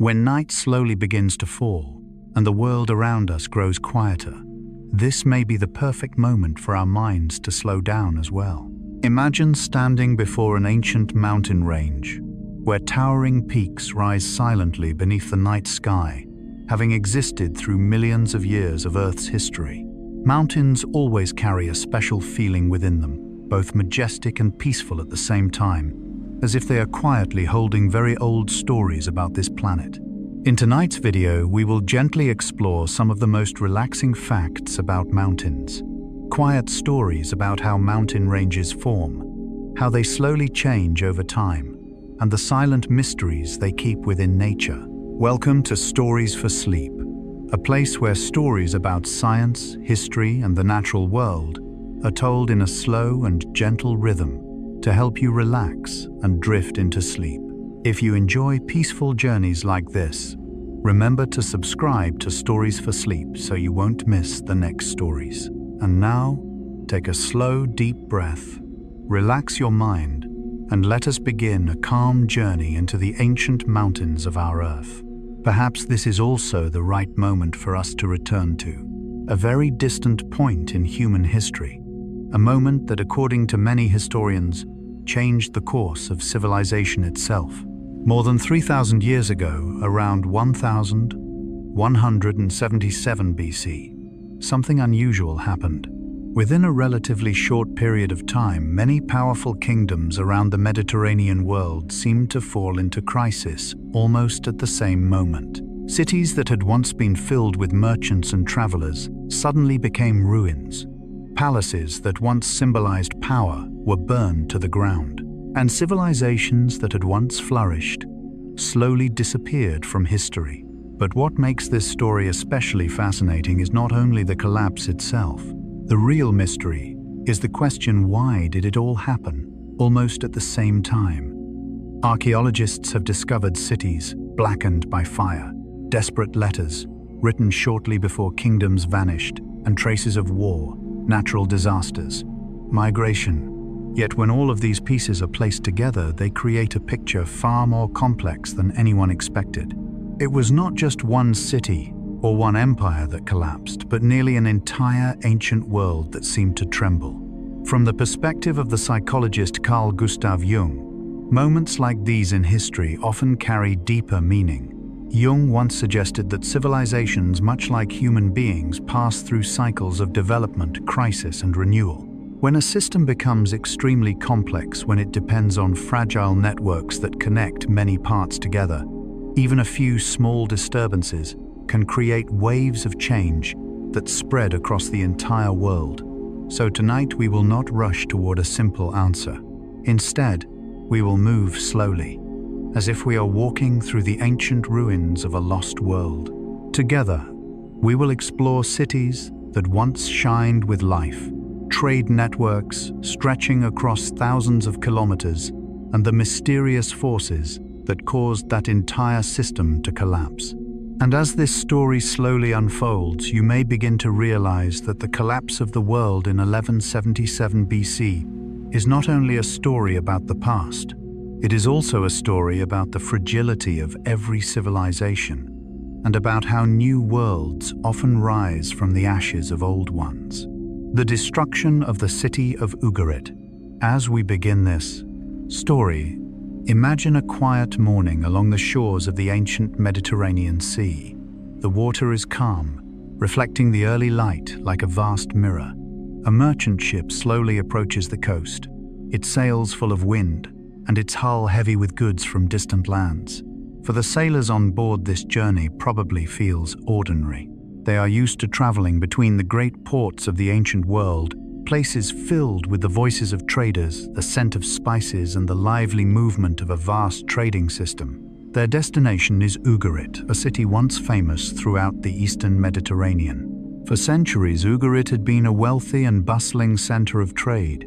When night slowly begins to fall and the world around us grows quieter, this may be the perfect moment for our minds to slow down as well. Imagine standing before an ancient mountain range, where towering peaks rise silently beneath the night sky, having existed through millions of years of Earth's history. Mountains always carry a special feeling within them, both majestic and peaceful at the same time, as if they are quietly holding very old stories about this planet. In tonight's video, we will gently explore some of the most relaxing facts about mountains, quiet stories about how mountain ranges form, how they slowly change over time, and the silent mysteries they keep within nature. Welcome to Stories for Sleep, a place where stories about science, history, and the natural world are told in a slow and gentle rhythm to help you relax and drift into sleep. If you enjoy peaceful journeys like this, remember to subscribe to Stories for Sleep so you won't miss the next stories. And now, take a slow, deep breath, relax your mind, and let us begin a calm journey into the ancient mountains of our Earth. Perhaps this is also the right moment for us to return to, a very distant point in human history, a moment that, according to many historians, changed the course of civilization itself. More than 3,000 years ago, around 1177 BC, something unusual happened. Within a relatively short period of time, many powerful kingdoms around the Mediterranean world seemed to fall into crisis almost at the same moment. Cities that had once been filled with merchants and travelers suddenly became ruins. Palaces that once symbolized power were burned to the ground, and civilizations that had once flourished slowly disappeared from history. But what makes this story especially fascinating is not only the collapse itself. The real mystery is the question, why did it all happen almost at the same time? Archaeologists have discovered cities blackened by fire, desperate letters written shortly before kingdoms vanished, and traces of war, natural disasters, migration. Yet when all of these pieces are placed together, they create a picture far more complex than anyone expected. It was not just one city or one empire that collapsed, but nearly an entire ancient world that seemed to tremble. From the perspective of the psychologist Carl Gustav Jung, moments like these in history often carry deeper meaning. Jung once suggested that civilizations, much like human beings, pass through cycles of development, crisis, and renewal. When a system becomes extremely complex, when it depends on fragile networks that connect many parts together, even a few small disturbances can create waves of change that spread across the entire world. So tonight we will not rush toward a simple answer. Instead, we will move slowly, as if we are walking through the ancient ruins of a lost world. Together, we will explore cities that once shined with life, trade networks stretching across thousands of kilometers, and the mysterious forces that caused that entire system to collapse. And as this story slowly unfolds, you may begin to realize that the collapse of the world in 1177 BC is not only a story about the past, it is also a story about the fragility of every civilization, and about how new worlds often rise from the ashes of old ones. The destruction of the city of Ugarit. As we begin this story, imagine a quiet morning along the shores of the ancient Mediterranean Sea. The water is calm, reflecting the early light like a vast mirror. A merchant ship slowly approaches the coast, its sails full of wind, and its hull heavy with goods from distant lands. For the sailors on board, this journey probably feels ordinary. They are used to traveling between the great ports of the ancient world, places filled with the voices of traders, the scent of spices, and the lively movement of a vast trading system. Their destination is Ugarit, a city once famous throughout the eastern Mediterranean. For centuries, Ugarit had been a wealthy and bustling center of trade.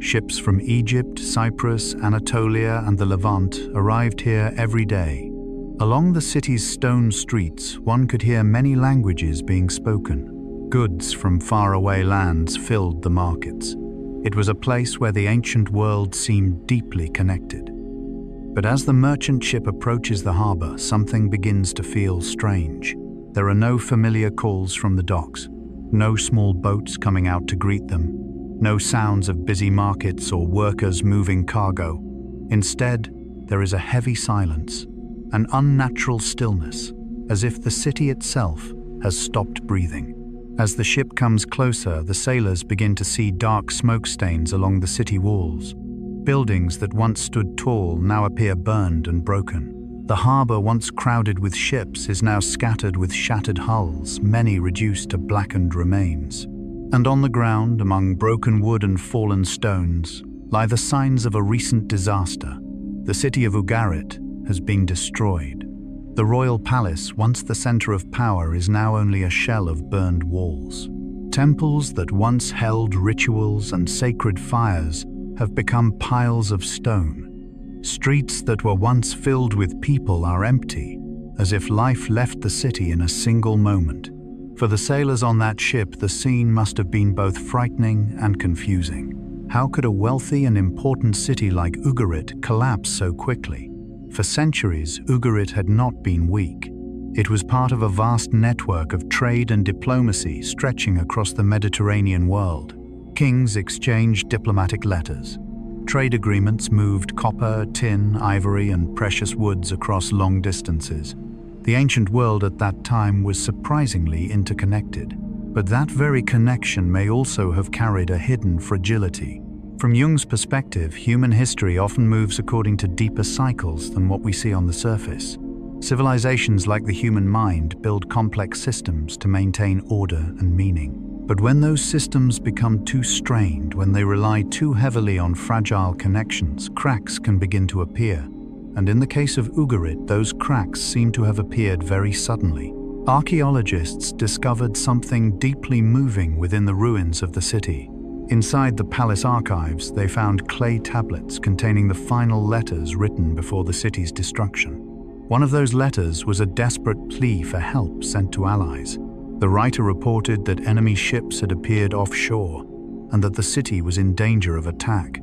Ships from Egypt, Cyprus, Anatolia, and the Levant arrived here every day. Along the city's stone streets, one could hear many languages being spoken. Goods from faraway lands filled the markets. It was a place where the ancient world seemed deeply connected. But as the merchant ship approaches the harbor, something begins to feel strange. There are no familiar calls from the docks, no small boats coming out to greet them, no sounds of busy markets or workers moving cargo. Instead, there is a heavy silence, an unnatural stillness, as if the city itself has stopped breathing. As the ship comes closer, the sailors begin to see dark smoke stains along the city walls. Buildings that once stood tall now appear burned and broken. The harbor, once crowded with ships, is now scattered with shattered hulls, many reduced to blackened remains. And on the ground, among broken wood and fallen stones, lie the signs of a recent disaster. The city of Ugarit has been destroyed. The royal palace, once the center of power, is now only a shell of burned walls. Temples that once held rituals and sacred fires have become piles of stone. Streets that were once filled with people are empty, as if life left the city in a single moment. For the sailors on that ship, the scene must have been both frightening and confusing. How could a wealthy and important city like Ugarit collapse so quickly? For centuries, Ugarit had not been weak. It was part of a vast network of trade and diplomacy stretching across the Mediterranean world. Kings exchanged diplomatic letters. Trade agreements moved copper, tin, ivory, and precious woods across long distances. The ancient world at that time was surprisingly interconnected. But that very connection may also have carried a hidden fragility. From Jung's perspective, human history often moves according to deeper cycles than what we see on the surface. Civilizations like the human mind build complex systems to maintain order and meaning. But when those systems become too strained, when they rely too heavily on fragile connections, cracks can begin to appear. And in the case of Ugarit, those cracks seem to have appeared very suddenly. Archaeologists discovered something deeply moving within the ruins of the city. Inside the palace archives, they found clay tablets containing the final letters written before the city's destruction. One of those letters was a desperate plea for help sent to allies. The writer reported that enemy ships had appeared offshore and that the city was in danger of attack.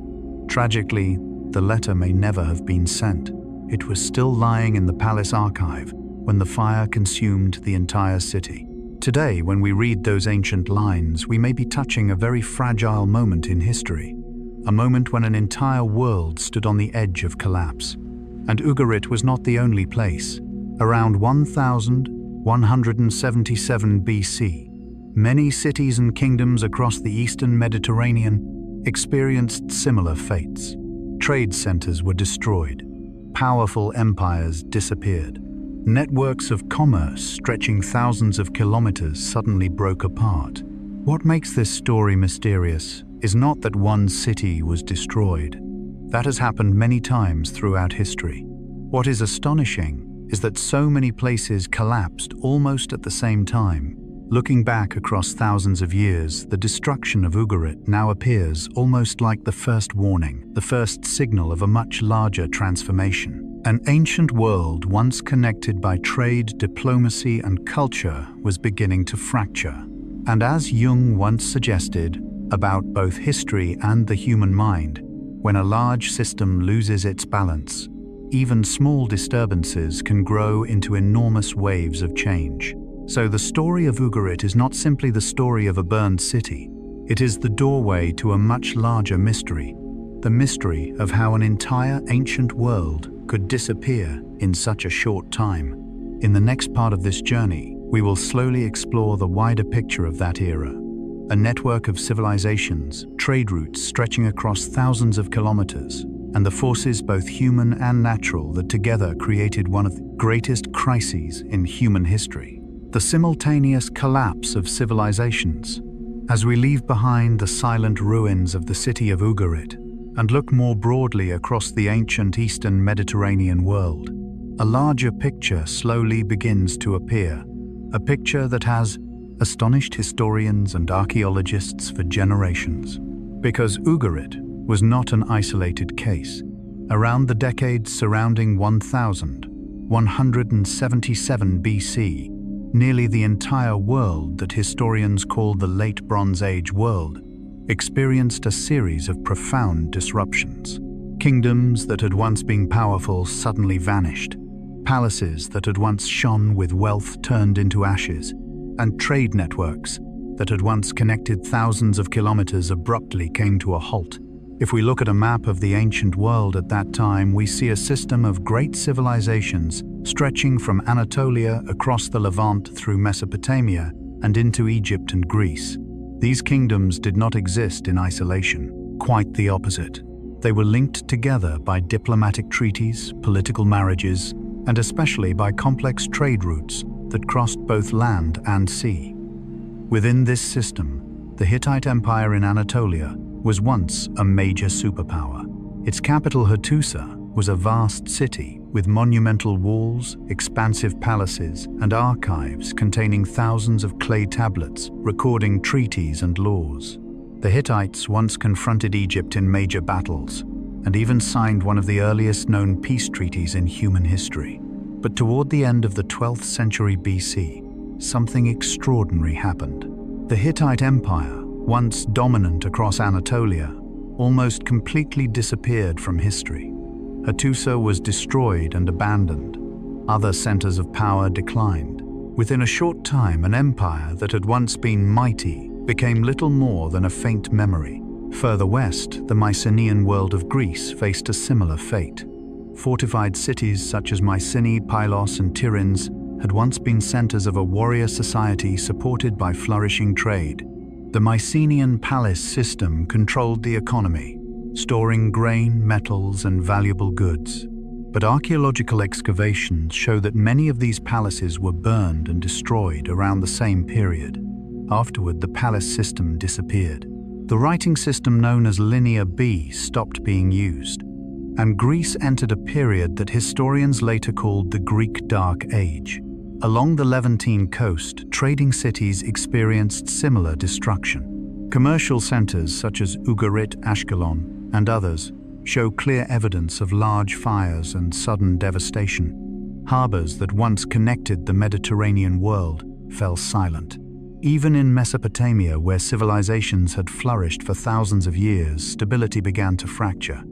Tragically, the letter may never have been sent. It was still lying in the palace archive when the fire consumed the entire city. Today, when we read those ancient lines, we may be touching a very fragile moment in history, a moment when an entire world stood on the edge of collapse. And Ugarit was not the only place. Around 1177 BC, many cities and kingdoms across the eastern Mediterranean experienced similar fates. Trade centers were destroyed. Powerful empires disappeared. Networks of commerce stretching thousands of kilometers suddenly broke apart. What makes this story mysterious is not that one city was destroyed. That has happened many times throughout history. What is astonishing is that so many places collapsed almost at the same time. Looking back across thousands of years, the destruction of Ugarit now appears almost like the first warning, the first signal of a much larger transformation. An ancient world once connected by trade, diplomacy, and culture was beginning to fracture. And as Jung once suggested about both history and the human mind, when a large system loses its balance, even small disturbances can grow into enormous waves of change. So the story of Ugarit is not simply the story of a burned city. It is the doorway to a much larger mystery, the mystery of how an entire ancient world could disappear in such a short time. In the next part of this journey, we will slowly explore the wider picture of that era. A network of civilizations, trade routes stretching across thousands of kilometers, and the forces both human and natural that together created one of the greatest crises in human history. The simultaneous collapse of civilizations. As we leave behind the silent ruins of the city of Ugarit, and look more broadly across the ancient eastern Mediterranean world, a larger picture slowly begins to appear, a picture that has astonished historians and archaeologists for generations. Because Ugarit was not an isolated case. Around the decades surrounding 1177 BC, nearly the entire world that historians call the Late Bronze Age world experienced a series of profound disruptions. Kingdoms that had once been powerful suddenly vanished. Palaces that had once shone with wealth turned into ashes, and trade networks that had once connected thousands of kilometers abruptly came to a halt. If we look at a map of the ancient world at that time, we see a system of great civilizations stretching from Anatolia across the Levant through Mesopotamia and into Egypt and Greece. These kingdoms did not exist in isolation, quite the opposite. They were linked together by diplomatic treaties, political marriages, and especially by complex trade routes that crossed both land and sea. Within this system, the Hittite Empire in Anatolia was once a major superpower. Its capital, Hattusa, was a vast city with monumental walls, expansive palaces, and archives containing thousands of clay tablets recording treaties and laws. The Hittites once confronted Egypt in major battles and even signed one of the earliest known peace treaties in human history. But toward the end of the 12th century BC, something extraordinary happened. The Hittite Empire, once dominant across Anatolia, almost completely disappeared from history. Hattusa was destroyed and abandoned. Other centers of power declined. Within a short time, an empire that had once been mighty became little more than a faint memory. Further west, the Mycenaean world of Greece faced a similar fate. Fortified cities such as Mycenae, Pylos, and Tiryns had once been centers of a warrior society supported by flourishing trade. The Mycenaean palace system controlled the economy, storing grain, metals, and valuable goods. But archaeological excavations show that many of these palaces were burned and destroyed around the same period. Afterward, the palace system disappeared. The writing system known as Linear B stopped being used, and Greece entered a period that historians later called the Greek Dark Age. Along the Levantine coast, trading cities experienced similar destruction. Commercial centers such as Ugarit, Ashkelon, and others show clear evidence of large fires and sudden devastation. Harbors that once connected the Mediterranean world fell silent. Even in Mesopotamia, where civilizations had flourished for thousands of years, stability began to fracture.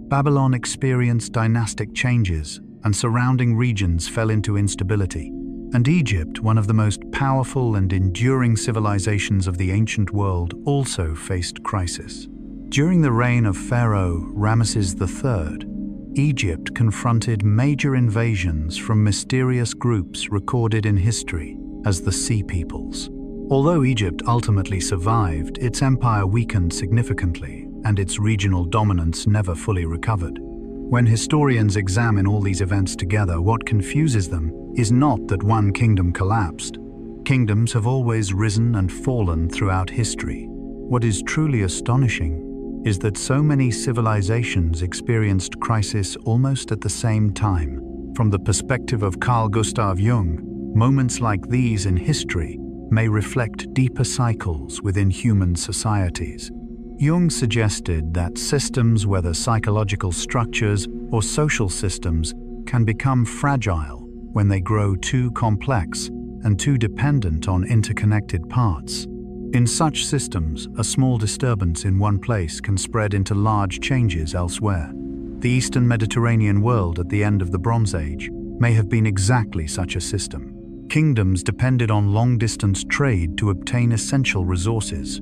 Babylon experienced dynastic changes, and surrounding regions fell into instability. And Egypt, one of the most powerful and enduring civilizations of the ancient world, also faced crisis. During the reign of Pharaoh Ramesses III, Egypt confronted major invasions from mysterious groups recorded in history as the Sea Peoples. Although Egypt ultimately survived, its empire weakened significantly, and its regional dominance never fully recovered. When historians examine all these events together, what confuses them is not that one kingdom collapsed. Kingdoms have always risen and fallen throughout history. What is truly astonishing is that so many civilizations experienced crisis almost at the same time. From the perspective of Carl Gustav Jung, moments like these in history may reflect deeper cycles within human societies. Jung suggested that systems, whether psychological structures or social systems, can become fragile when they grow too complex and too dependent on interconnected parts. In such systems, a small disturbance in one place can spread into large changes elsewhere. The Eastern Mediterranean world at the end of the Bronze Age may have been exactly such a system. Kingdoms depended on long-distance trade to obtain essential resources.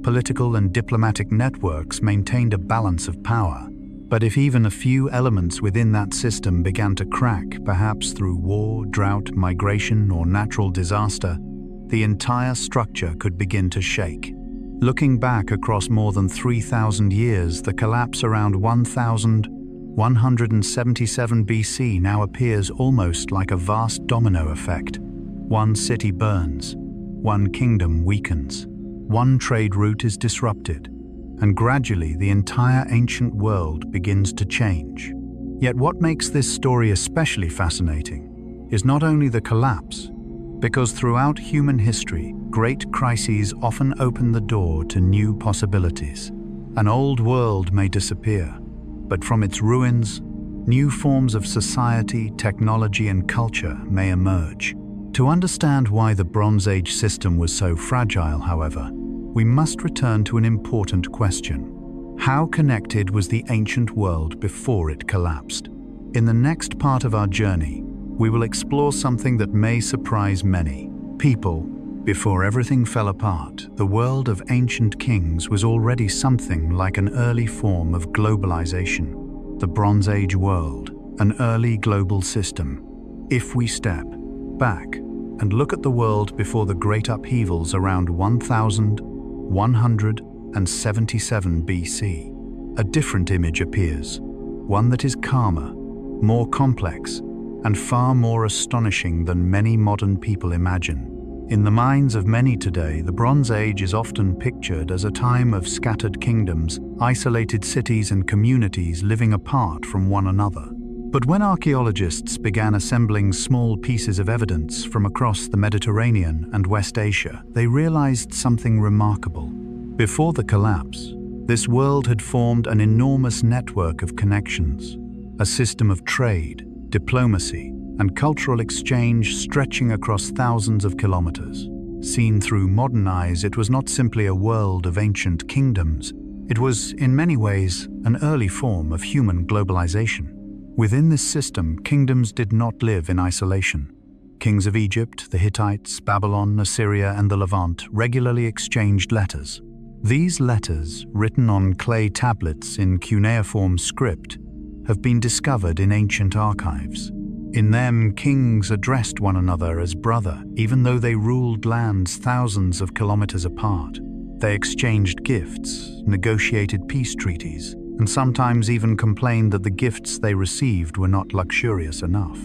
Political and diplomatic networks maintained a balance of power. But if even a few elements within that system began to crack, perhaps through war, drought, migration, or natural disaster, the entire structure could begin to shake. Looking back across more than 3,000 years, the collapse around 1177 BC now appears almost like a vast domino effect. One city burns, one kingdom weakens, one trade route is disrupted, and gradually the entire ancient world begins to change. Yet what makes this story especially fascinating is not only the collapse, because throughout human history, great crises often open the door to new possibilities. An old world may disappear, but from its ruins, new forms of society, technology, and culture may emerge. To understand why the Bronze Age system was so fragile, however, we must return to an important question. How connected was the ancient world before it collapsed? In the next part of our journey, we will explore something that may surprise many people. Before everything fell apart, the world of ancient kings was already something like an early form of globalization. The Bronze Age world, an early global system. If we step back and look at the world before the great upheavals around 1177 BC, a different image appears, one that is calmer, more complex, and far more astonishing than many modern people imagine. In the minds of many today, the Bronze Age is often pictured as a time of scattered kingdoms, isolated cities and communities living apart from one another. But when archaeologists began assembling small pieces of evidence from across the Mediterranean and West Asia, they realized something remarkable. Before the collapse, this world had formed an enormous network of connections, a system of trade, diplomacy, and cultural exchange stretching across thousands of kilometers. Seen through modern eyes, it was not simply a world of ancient kingdoms. It was, in many ways, an early form of human globalization. Within this system, kingdoms did not live in isolation. Kings of Egypt, the Hittites, Babylon, Assyria, and the Levant regularly exchanged letters. These letters, written on clay tablets in cuneiform script, have been discovered in ancient archives. In them, kings addressed one another as brother, even though they ruled lands thousands of kilometers apart. They exchanged gifts, negotiated peace treaties, and sometimes even complained that the gifts they received were not luxurious enough.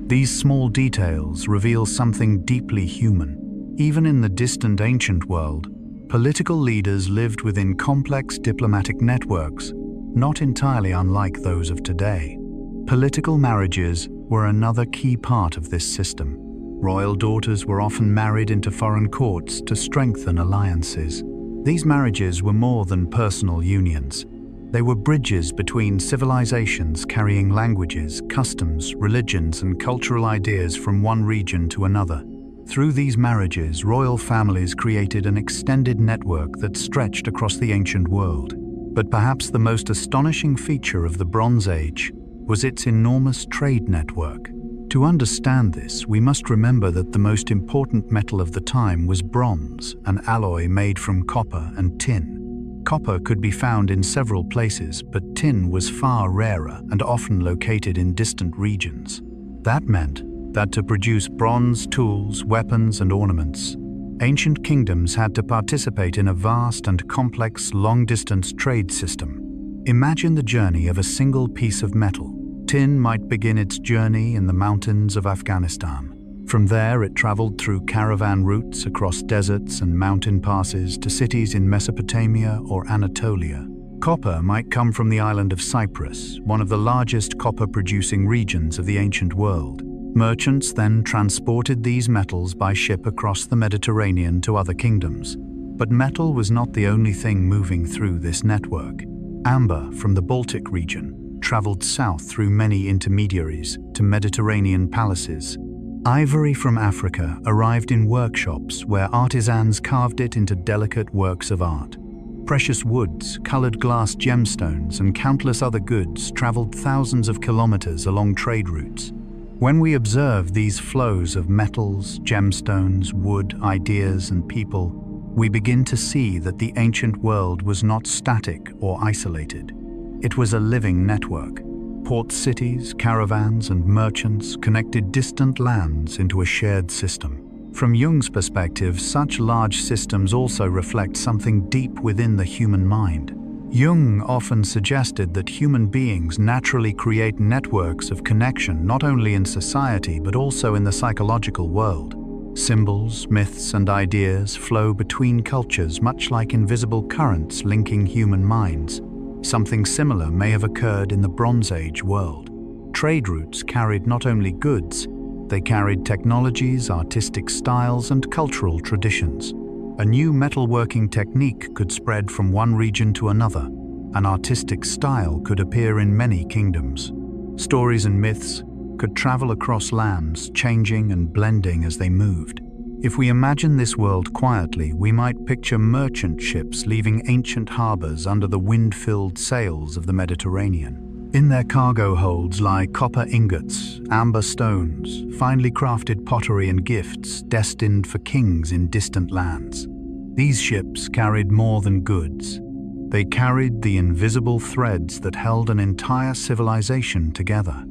These small details reveal something deeply human. Even in the distant ancient world, political leaders lived within complex diplomatic networks, not entirely unlike those of today. Political marriages were another key part of this system. Royal daughters were often married into foreign courts to strengthen alliances. These marriages were more than personal unions. They were bridges between civilizations carrying languages, customs, religions, and cultural ideas from one region to another. Through these marriages, royal families created an extended network that stretched across the ancient world. But perhaps the most astonishing feature of the Bronze Age was its enormous trade network. To understand this, we must remember that the most important metal of the time was bronze, an alloy made from copper and tin. Copper could be found in several places, but tin was far rarer and often located in distant regions. That meant that to produce bronze tools, weapons, and ornaments, ancient kingdoms had to participate in a vast and complex long-distance trade system. Imagine the journey of a single piece of metal. Tin might begin its journey in the mountains of Afghanistan. From there, it traveled through caravan routes across deserts and mountain passes to cities in Mesopotamia or Anatolia. Copper might come from the island of Cyprus, one of the largest copper-producing regions of the ancient world. Merchants then transported these metals by ship across the Mediterranean to other kingdoms. But metal was not the only thing moving through this network. Amber from the Baltic region traveled south through many intermediaries to Mediterranean palaces. Ivory from Africa arrived in workshops where artisans carved it into delicate works of art. Precious woods, colored glass gemstones, and countless other goods traveled thousands of kilometers along trade routes. When we observe these flows of metals, gemstones, wood, ideas, and people, we begin to see that the ancient world was not static or isolated. It was a living network. Port cities, caravans, and merchants connected distant lands into a shared system. From Jung's perspective, such large systems also reflect something deep within the human mind. Jung often suggested that human beings naturally create networks of connection not only in society but also in the psychological world. Symbols, myths, and ideas flow between cultures much like invisible currents linking human minds. Something similar may have occurred in the Bronze Age world. Trade routes carried not only goods, they carried technologies, artistic styles, and cultural traditions. A new metalworking technique could spread from one region to another. An artistic style could appear in many kingdoms. Stories and myths could travel across lands, changing and blending as they moved. If we imagine this world quietly, we might picture merchant ships leaving ancient harbors under the wind-filled sails of the Mediterranean. In their cargo holds lie copper ingots, amber stones, finely crafted pottery and gifts destined for kings in distant lands. These ships carried more than goods. They carried the invisible threads that held an entire civilization together.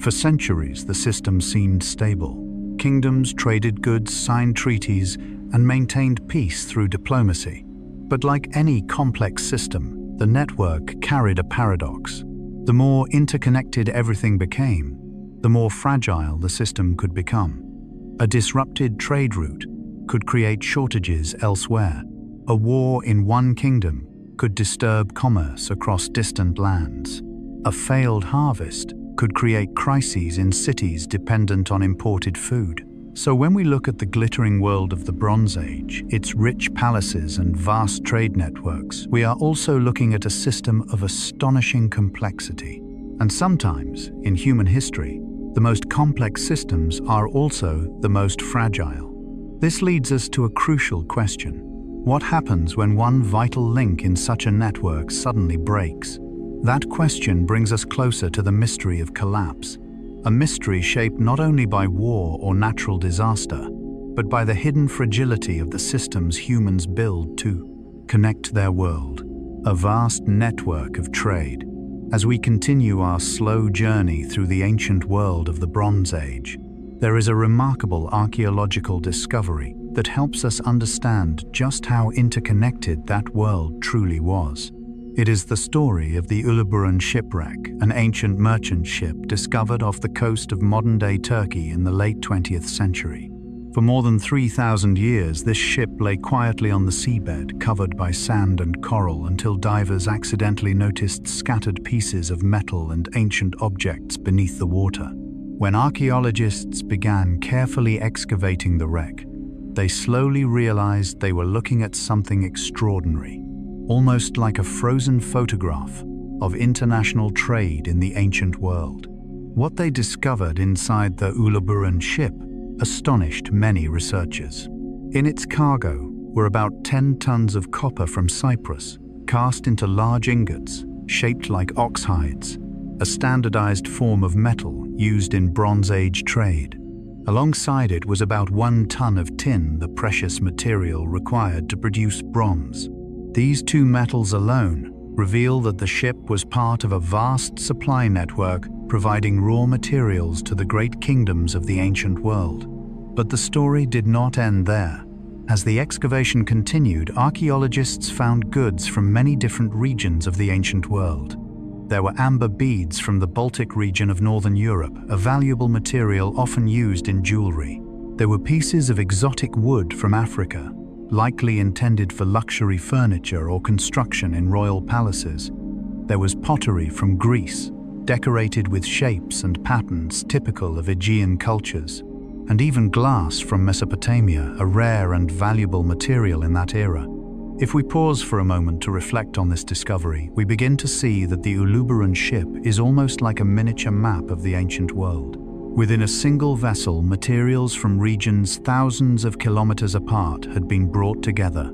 For centuries, the system seemed stable. Kingdoms traded goods, signed treaties, and maintained peace through diplomacy. But like any complex system, the network carried a paradox. The more interconnected everything became, the more fragile the system could become. A disrupted trade route could create shortages elsewhere. A war in one kingdom could disturb commerce across distant lands. A failed harvest could create crises in cities dependent on imported food. So when we look at the glittering world of the Bronze Age, its rich palaces and vast trade networks, we are also looking at a system of astonishing complexity. And sometimes, in human history, the most complex systems are also the most fragile. This leads us to a crucial question. What happens when one vital link in such a network suddenly breaks? That question brings us closer to the mystery of collapse, a mystery shaped not only by war or natural disaster, but by the hidden fragility of the systems humans build to connect their world, a vast network of trade. As we continue our slow journey through the ancient world of the Bronze Age, there is a remarkable archaeological discovery that helps us understand just how interconnected that world truly was. It is the story of the Uluburun shipwreck, an ancient merchant ship discovered off the coast of modern-day Turkey in the late 20th century. For more than 3,000 years, this ship lay quietly on the seabed, covered by sand and coral, until divers accidentally noticed scattered pieces of metal and ancient objects beneath the water. When archaeologists began carefully excavating the wreck, they slowly realized they were looking at something extraordinary. Almost like a frozen photograph of international trade in the ancient world. What they discovered inside the Uluburun ship astonished many researchers. In its cargo were about 10 tons of copper from Cyprus, cast into large ingots, shaped like ox hides, a standardized form of metal used in Bronze Age trade. Alongside it was about 1 ton of tin, the precious material required to produce bronze. These two metals alone reveal that the ship was part of a vast supply network providing raw materials to the great kingdoms of the ancient world. But the story did not end there. As the excavation continued, archaeologists found goods from many different regions of the ancient world. There were amber beads from the Baltic region of northern Europe, a valuable material often used in jewelry. There were pieces of exotic wood from Africa, likely intended for luxury furniture or construction in royal palaces. There was pottery from Greece, decorated with shapes and patterns typical of Aegean cultures, and even glass from Mesopotamia, a rare and valuable material in that era. If we pause for a moment to reflect on this discovery, we begin to see that the Uluburun ship is almost like a miniature map of the ancient world. Within a single vessel, materials from regions thousands of kilometers apart had been brought together.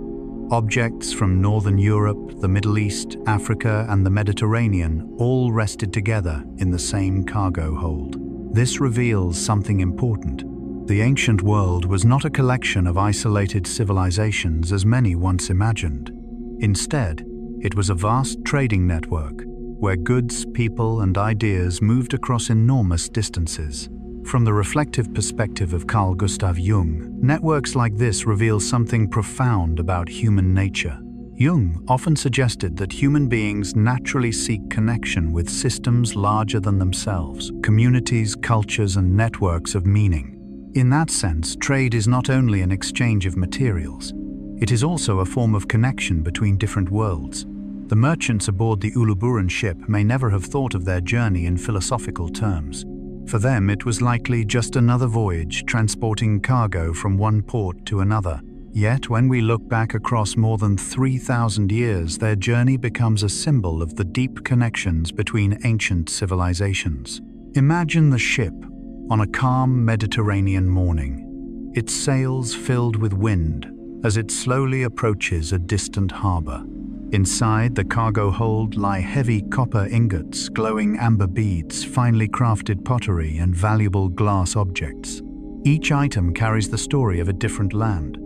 Objects from Northern Europe, the Middle East, Africa, and the Mediterranean all rested together in the same cargo hold. This reveals something important. The ancient world was not a collection of isolated civilizations as many once imagined. Instead, it was a vast trading network, where goods, people, and ideas moved across enormous distances. From the reflective perspective of Carl Gustav Jung, networks like this reveal something profound about human nature. Jung often suggested that human beings naturally seek connection with systems larger than themselves, communities, cultures, and networks of meaning. In that sense, trade is not only an exchange of materials, it is also a form of connection between different worlds. The merchants aboard the Uluburun ship may never have thought of their journey in philosophical terms. For them, it was likely just another voyage transporting cargo from one port to another. Yet, when we look back across more than 3,000 years, their journey becomes a symbol of the deep connections between ancient civilizations. Imagine the ship on a calm Mediterranean morning. its sails filled with wind as it slowly approaches a distant harbor. Inside the cargo hold lie heavy copper ingots, glowing amber beads, finely crafted pottery, and valuable glass objects. Each item carries the story of a different land.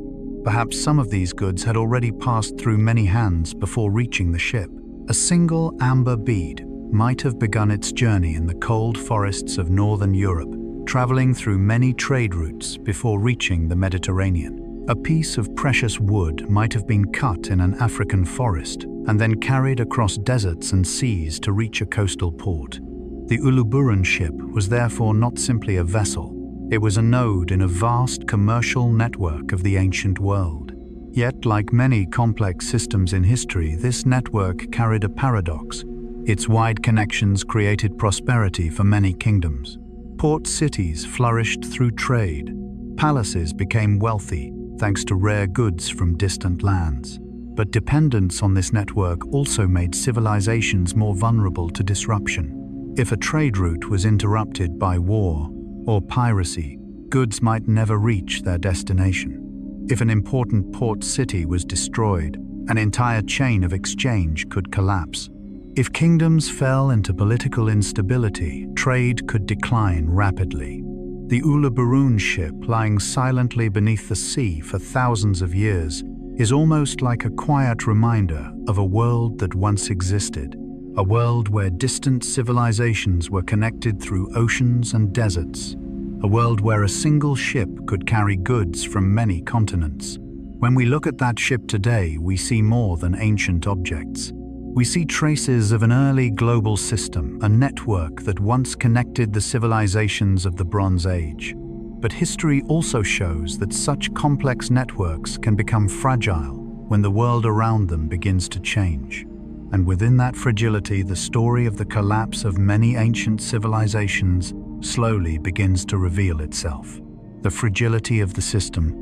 Perhaps some of these goods had already passed through many hands before reaching the ship. A single amber bead might have begun its journey in the cold forests of northern Europe, traveling through many trade routes before reaching the Mediterranean. A piece of precious wood might have been cut in an African forest and then carried across deserts and seas to reach a coastal port. The Uluburun ship was therefore not simply a vessel. It was a node in a vast commercial network of the ancient world. Yet, like many complex systems in history, this network carried a paradox. Its wide connections created prosperity for many kingdoms. Port cities flourished through trade. Palaces became wealthy thanks to rare goods from distant lands. But dependence on this network also made civilizations more vulnerable to disruption. If a trade route was interrupted by war or piracy, goods might never reach their destination. If an important port city was destroyed, an entire chain of exchange could collapse. If kingdoms fell into political instability, trade could decline rapidly. The Uluburun ship, lying silently beneath the sea for thousands of years, is almost like a quiet reminder of a world that once existed, a world where distant civilizations were connected through oceans and deserts, a world where a single ship could carry goods from many continents. When we look at that ship today, we see more than ancient objects. We see traces of an early global system, a network that once connected the civilizations of the Bronze Age. But history also shows that such complex networks can become fragile when the world around them begins to change. And within that fragility, the story of the collapse of many ancient civilizations slowly begins to reveal itself. The fragility of the system.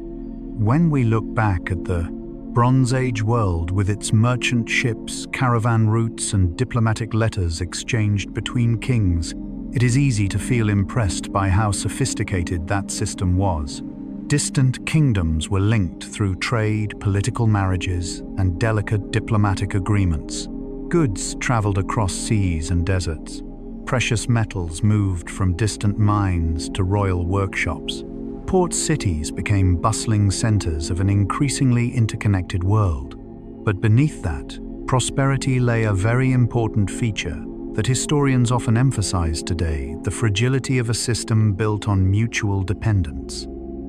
When we look back at the Bronze Age world with its merchant ships, caravan routes, and diplomatic letters exchanged between kings, it is easy to feel impressed by how sophisticated that system was. Distant kingdoms were linked through trade, political marriages, and delicate diplomatic agreements. Goods traveled across seas and deserts. Precious metals moved from distant mines to royal workshops. Port cities became bustling centers of an increasingly interconnected world. But beneath that, prosperity lay a very important feature that historians often emphasize today: the fragility of a system built on mutual dependence.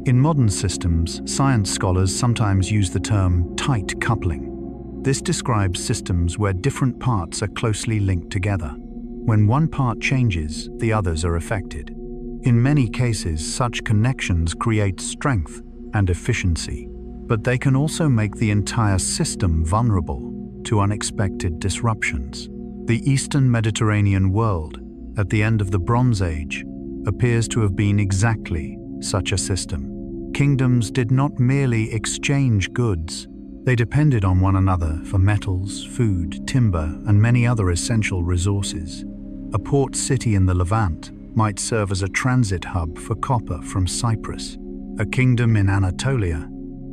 In modern systems, science scholars sometimes use the term tight coupling. This describes systems where different parts are closely linked together. When one part changes, the others are affected. In many cases, such connections create strength and efficiency, but they can also make the entire system vulnerable to unexpected disruptions. The Eastern Mediterranean world, at the end of the Bronze Age, appears to have been exactly such a system. Kingdoms did not merely exchange goods, they depended on one another for metals, food, timber, and many other essential resources. A port city in the Levant might serve as a transit hub for copper from Cyprus. A kingdom in Anatolia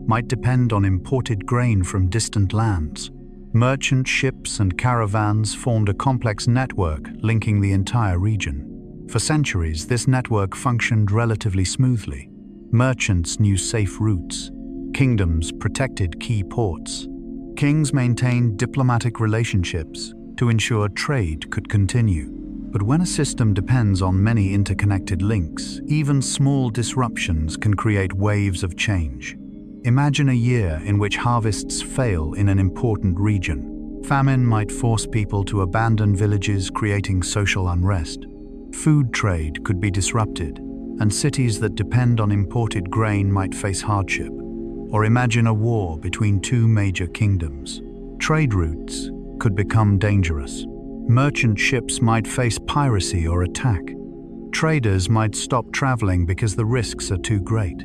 might depend on imported grain from distant lands. Merchant ships and caravans formed a complex network linking the entire region. For centuries, this network functioned relatively smoothly. Merchants knew safe routes. Kingdoms protected key ports. Kings maintained diplomatic relationships to ensure trade could continue. But when a system depends on many interconnected links, even small disruptions can create waves of change. Imagine a year in which harvests fail in an important region. Famine might force people to abandon villages, creating social unrest. Food trade could be disrupted, and cities that depend on imported grain might face hardship. Or imagine a war between two major kingdoms. Trade routes could become dangerous. Merchant ships might face piracy or attack. Traders might stop traveling because the risks are too great.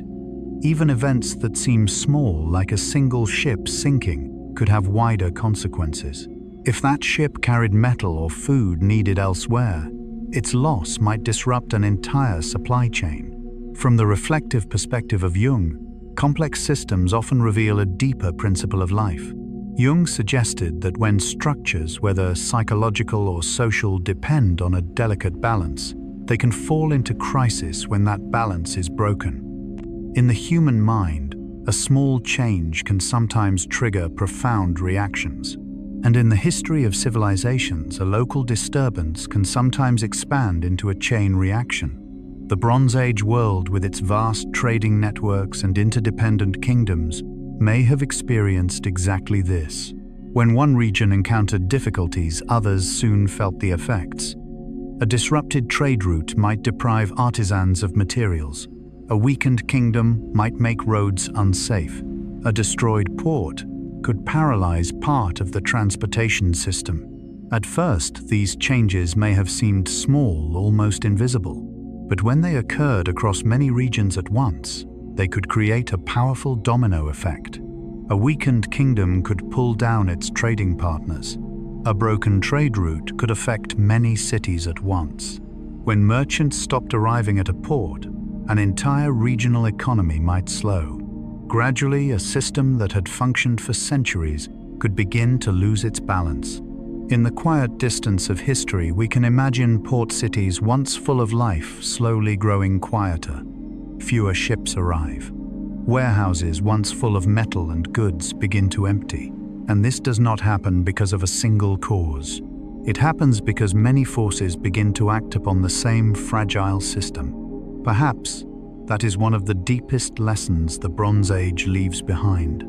Even events that seem small, like a single ship sinking, could have wider consequences. If that ship carried metal or food needed elsewhere, its loss might disrupt an entire supply chain. From the reflective perspective of Jung, complex systems often reveal a deeper principle of life. Jung suggested that when structures, whether psychological or social, depend on a delicate balance, they can fall into crisis when that balance is broken. In the human mind, a small change can sometimes trigger profound reactions. And in the history of civilizations, a local disturbance can sometimes expand into a chain reaction. The Bronze Age world, with its vast trading networks and interdependent kingdoms, may have experienced exactly this. When one region encountered difficulties, others soon felt the effects. A disrupted trade route might deprive artisans of materials. A weakened kingdom might make roads unsafe. A destroyed port could paralyze part of the transportation system. At first, these changes may have seemed small, almost invisible. But when they occurred across many regions at once, they could create a powerful domino effect. A weakened kingdom could pull down its trading partners. A broken trade route could affect many cities at once. When merchants stopped arriving at a port, an entire regional economy might slow. Gradually, a system that had functioned for centuries could begin to lose its balance. In the quiet distance of history, we can imagine port cities once full of life slowly growing quieter. Fewer ships arrive. Warehouses once full of metal and goods begin to empty. And this does not happen because of a single cause. It happens because many forces begin to act upon the same fragile system. Perhaps that is one of the deepest lessons the Bronze Age leaves behind.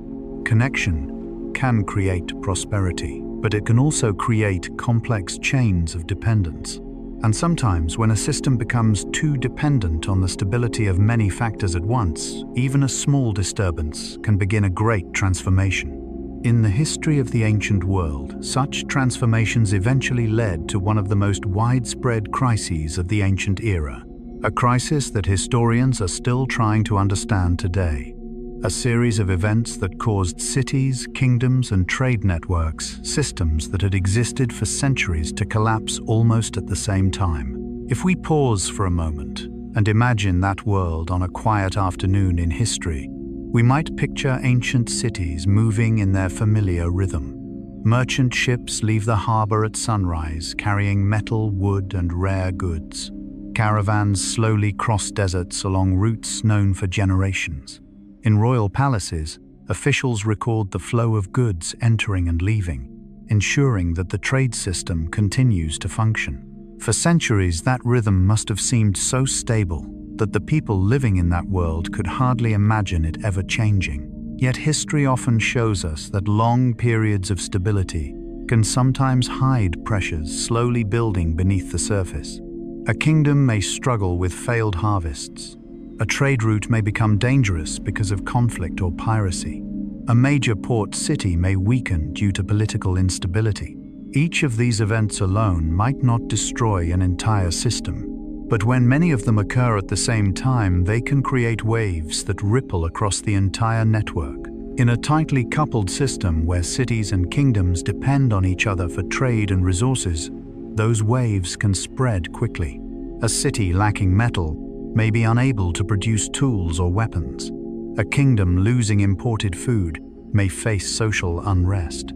Connection can create prosperity, but it can also create complex chains of dependence. And sometimes, when a system becomes too dependent on the stability of many factors at once, even a small disturbance can begin a great transformation. In the history of the ancient world, such transformations eventually led to one of the most widespread crises of the ancient era, a crisis that historians are still trying to understand today. A series of events that caused cities, kingdoms, and trade networks, systems that had existed for centuries, to collapse almost at the same time. If we pause for a moment and imagine that world on a quiet afternoon in history, we might picture ancient cities moving in their familiar rhythm. Merchant ships leave the harbor at sunrise, carrying metal, wood, and rare goods. Caravans slowly cross deserts along routes known for generations. In royal palaces, officials record the flow of goods entering and leaving, ensuring that the trade system continues to function. For centuries, that rhythm must have seemed so stable that the people living in that world could hardly imagine it ever changing. Yet history often shows us that long periods of stability can sometimes hide pressures slowly building beneath the surface. A kingdom may struggle with failed harvests. A trade route may become dangerous because of conflict or piracy. A major port city may weaken due to political instability. Each of these events alone might not destroy an entire system, but when many of them occur at the same time, they can create waves that ripple across the entire network. In a tightly coupled system where cities and kingdoms depend on each other for trade and resources, those waves can spread quickly. A city lacking metal may be unable to produce tools or weapons. A kingdom losing imported food may face social unrest.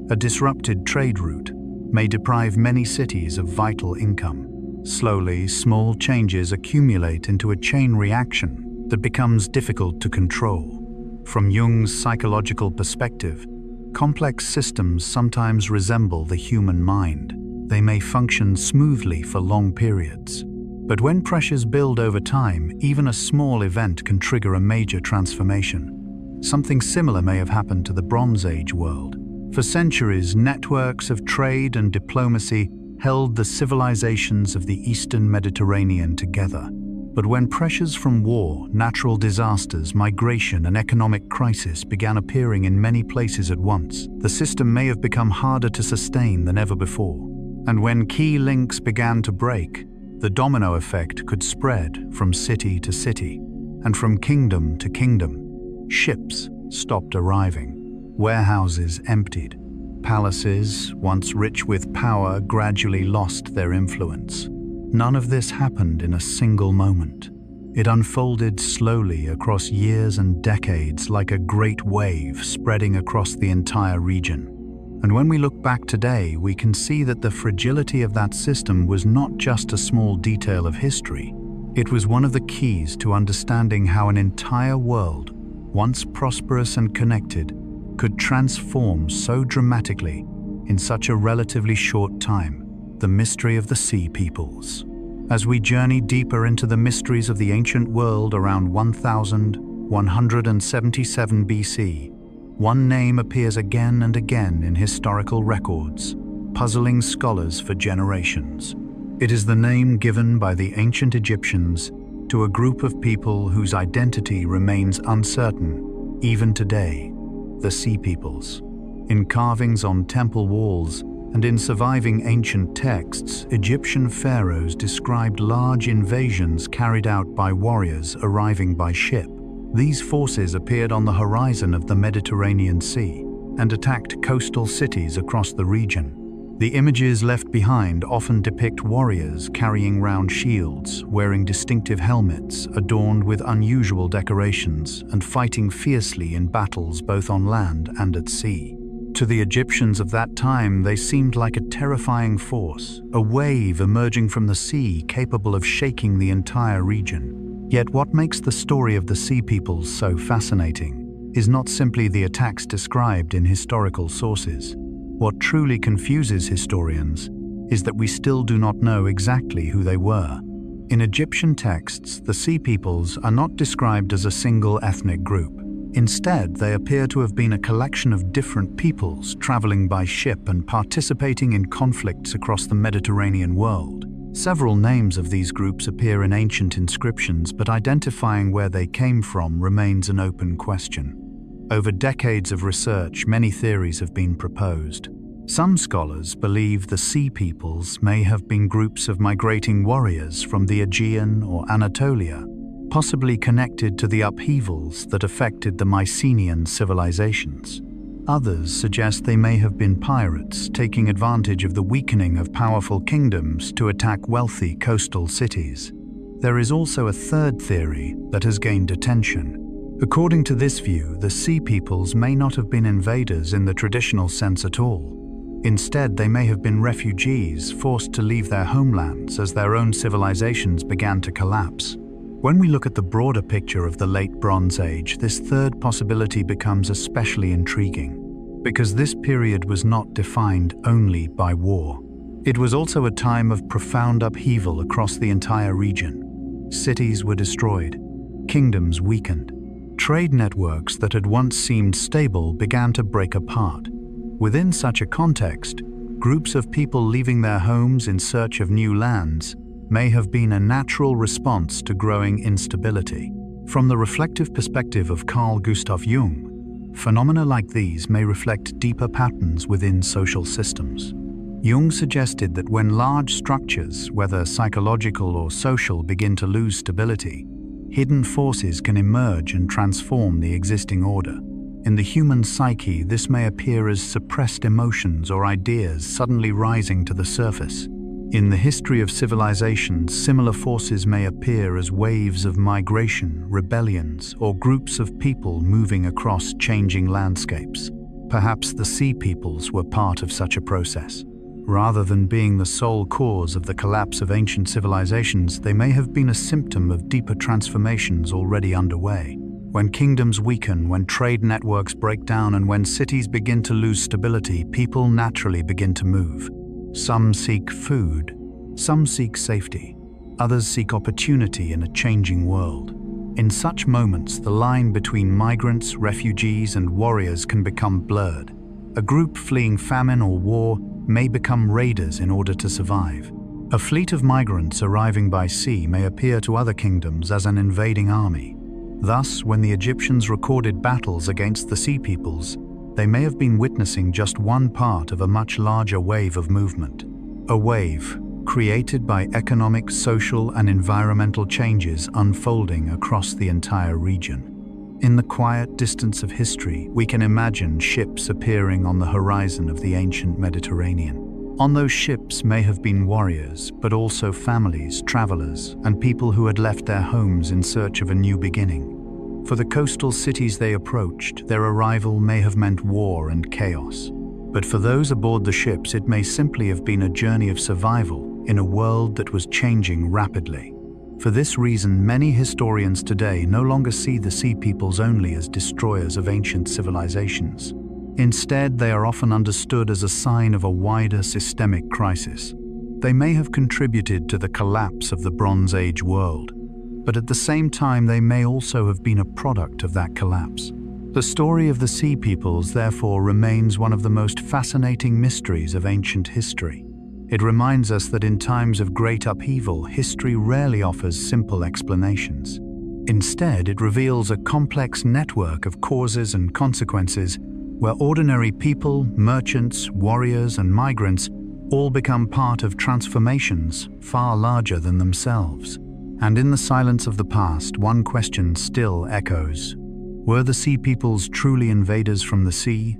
A disrupted trade route may deprive many cities of vital income. Slowly, small changes accumulate into a chain reaction that becomes difficult to control. From Jung's psychological perspective, complex systems sometimes resemble the human mind. They may function smoothly for long periods. But when pressures build over time, even a small event can trigger a major transformation. Something similar may have happened to the Bronze Age world. For centuries, networks of trade and diplomacy held the civilizations of the Eastern Mediterranean together. But when pressures from war, natural disasters, migration, and economic crisis began appearing in many places at once, the system may have become harder to sustain than ever before. And when key links began to break, the domino effect could spread from city to city, and from kingdom to kingdom. Ships stopped arriving. Warehouses emptied. Palaces, once rich with power, gradually lost their influence. None of this happened in a single moment. It unfolded slowly across years and decades like a great wave spreading across the entire region. And when we look back today, we can see that the fragility of that system was not just a small detail of history. It was one of the keys to understanding how an entire world, once prosperous and connected, could transform so dramatically in such a relatively short time. The mystery of the Sea Peoples. As we journey deeper into the mysteries of the ancient world around 1177 BC, one name appears again and again in historical records, puzzling scholars for generations. It is the name given by the ancient Egyptians to a group of people whose identity remains uncertain even today, the Sea Peoples. In carvings on temple walls and in surviving ancient texts, Egyptian pharaohs described large invasions carried out by warriors arriving by ship. These forces appeared on the horizon of the Mediterranean Sea and attacked coastal cities across the region. The images left behind often depict warriors carrying round shields, wearing distinctive helmets adorned with unusual decorations, and fighting fiercely in battles both on land and at sea. To the Egyptians of that time, they seemed like a terrifying force, a wave emerging from the sea capable of shaking the entire region. Yet what makes the story of the Sea Peoples so fascinating is not simply the attacks described in historical sources. What truly confuses historians is that we still do not know exactly who they were. In Egyptian texts, the Sea Peoples are not described as a single ethnic group. Instead, they appear to have been a collection of different peoples traveling by ship and participating in conflicts across the Mediterranean world. Several names of these groups appear in ancient inscriptions, but identifying where they came from remains an open question. Over decades of research, many theories have been proposed. Some scholars believe the Sea Peoples may have been groups of migrating warriors from the Aegean or Anatolia, possibly connected to the upheavals that affected the Mycenaean civilizations. Others suggest they may have been pirates taking advantage of the weakening of powerful kingdoms to attack wealthy coastal cities. There is also a third theory that has gained attention. According to this view, the Sea Peoples may not have been invaders in the traditional sense at all. Instead, they may have been refugees forced to leave their homelands as their own civilizations began to collapse. When we look at the broader picture of the Late Bronze Age, this third possibility becomes especially intriguing, because this period was not defined only by war. It was also a time of profound upheaval across the entire region. Cities were destroyed, kingdoms weakened. Trade networks that had once seemed stable began to break apart. Within such a context, groups of people leaving their homes in search of new lands may have been a natural response to growing instability. From the reflective perspective of Carl Gustav Jung, phenomena like these may reflect deeper patterns within social systems. Jung suggested that when large structures, whether psychological or social, begin to lose stability, hidden forces can emerge and transform the existing order. In the human psyche, this may appear as suppressed emotions or ideas suddenly rising to the surface. In the history of civilizations, similar forces may appear as waves of migration, rebellions, or groups of people moving across changing landscapes. Perhaps the Sea Peoples were part of such a process. Rather than being the sole cause of the collapse of ancient civilizations, they may have been a symptom of deeper transformations already underway. When kingdoms weaken, when trade networks break down, and when cities begin to lose stability, people naturally begin to move. Some seek food, some seek safety, others seek opportunity in a changing world. In such moments, the line between migrants, refugees, and warriors can become blurred. A group fleeing famine or war may become raiders in order to survive. A fleet of migrants arriving by sea may appear to other kingdoms as an invading army. Thus, when the Egyptians recorded battles against the Sea Peoples, they may have been witnessing just one part of a much larger wave of movement. A wave created by economic, social, and environmental changes unfolding across the entire region. In the quiet distance of history, we can imagine ships appearing on the horizon of the ancient Mediterranean. On those ships may have been warriors, but also families, travelers, and people who had left their homes in search of a new beginning. For the coastal cities they approached, their arrival may have meant war and chaos. But for those aboard the ships, it may simply have been a journey of survival in a world that was changing rapidly. For this reason, many historians today no longer see the sea peoples only as destroyers of ancient civilizations. Instead, they are often understood as a sign of a wider systemic crisis. They may have contributed to the collapse of the Bronze Age world, but at the same time they may also have been a product of that collapse. The story of the Sea Peoples, therefore, remains one of the most fascinating mysteries of ancient history. It reminds us that in times of great upheaval, history rarely offers simple explanations. Instead, it reveals a complex network of causes and consequences where ordinary people, merchants, warriors, and migrants all become part of transformations far larger than themselves. And in the silence of the past, one question still echoes. Were the Sea Peoples truly invaders from the sea,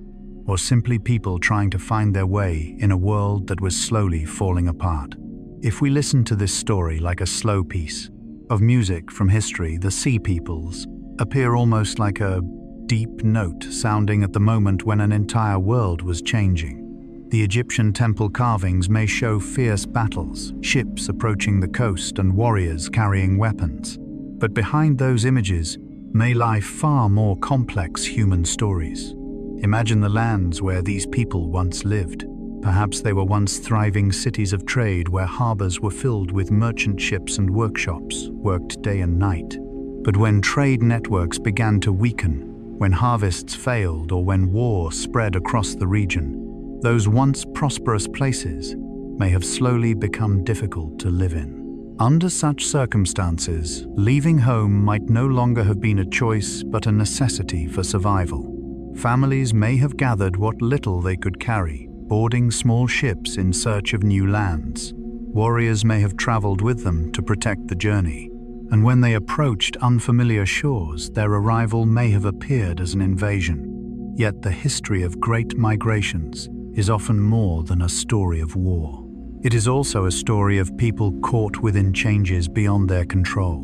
or simply people trying to find their way in a world that was slowly falling apart? If we listen to this story like a slow piece of music from history, the Sea Peoples appear almost like a deep note sounding at the moment when an entire world was changing. The Egyptian temple carvings may show fierce battles, ships approaching the coast and warriors carrying weapons. But behind those images may lie far more complex human stories. Imagine the lands where these people once lived. Perhaps they were once thriving cities of trade where harbors were filled with merchant ships and workshops worked day and night. But when trade networks began to weaken, when harvests failed, or when war spread across the region, those once prosperous places may have slowly become difficult to live in. Under such circumstances, leaving home might no longer have been a choice but a necessity for survival. Families may have gathered what little they could carry, boarding small ships in search of new lands. Warriors may have traveled with them to protect the journey. And when they approached unfamiliar shores, their arrival may have appeared as an invasion. Yet the history of great migrations is often more than a story of war. It is also a story of people caught within changes beyond their control.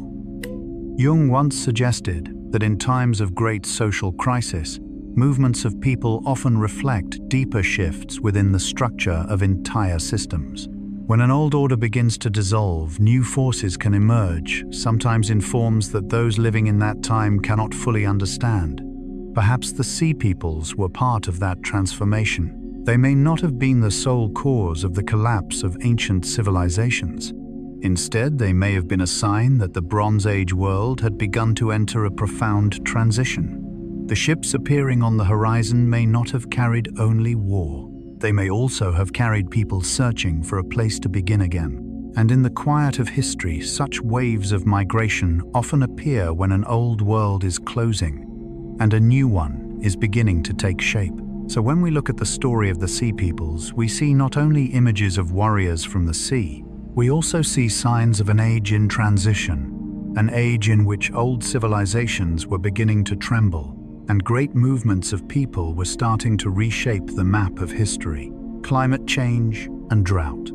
Jung once suggested that in times of great social crisis, movements of people often reflect deeper shifts within the structure of entire systems. When an old order begins to dissolve, new forces can emerge, sometimes in forms that those living in that time cannot fully understand. Perhaps the Sea Peoples were part of that transformation. They may not have been the sole cause of the collapse of ancient civilizations. Instead, they may have been a sign that the Bronze Age world had begun to enter a profound transition. The ships appearing on the horizon may not have carried only war. They may also have carried people searching for a place to begin again. And in the quiet of history, such waves of migration often appear when an old world is closing and a new one is beginning to take shape. So when we look at the story of the Sea Peoples, we see not only images of warriors from the sea, we also see signs of an age in transition, an age in which old civilizations were beginning to tremble, and great movements of people were starting to reshape the map of history, climate change and drought.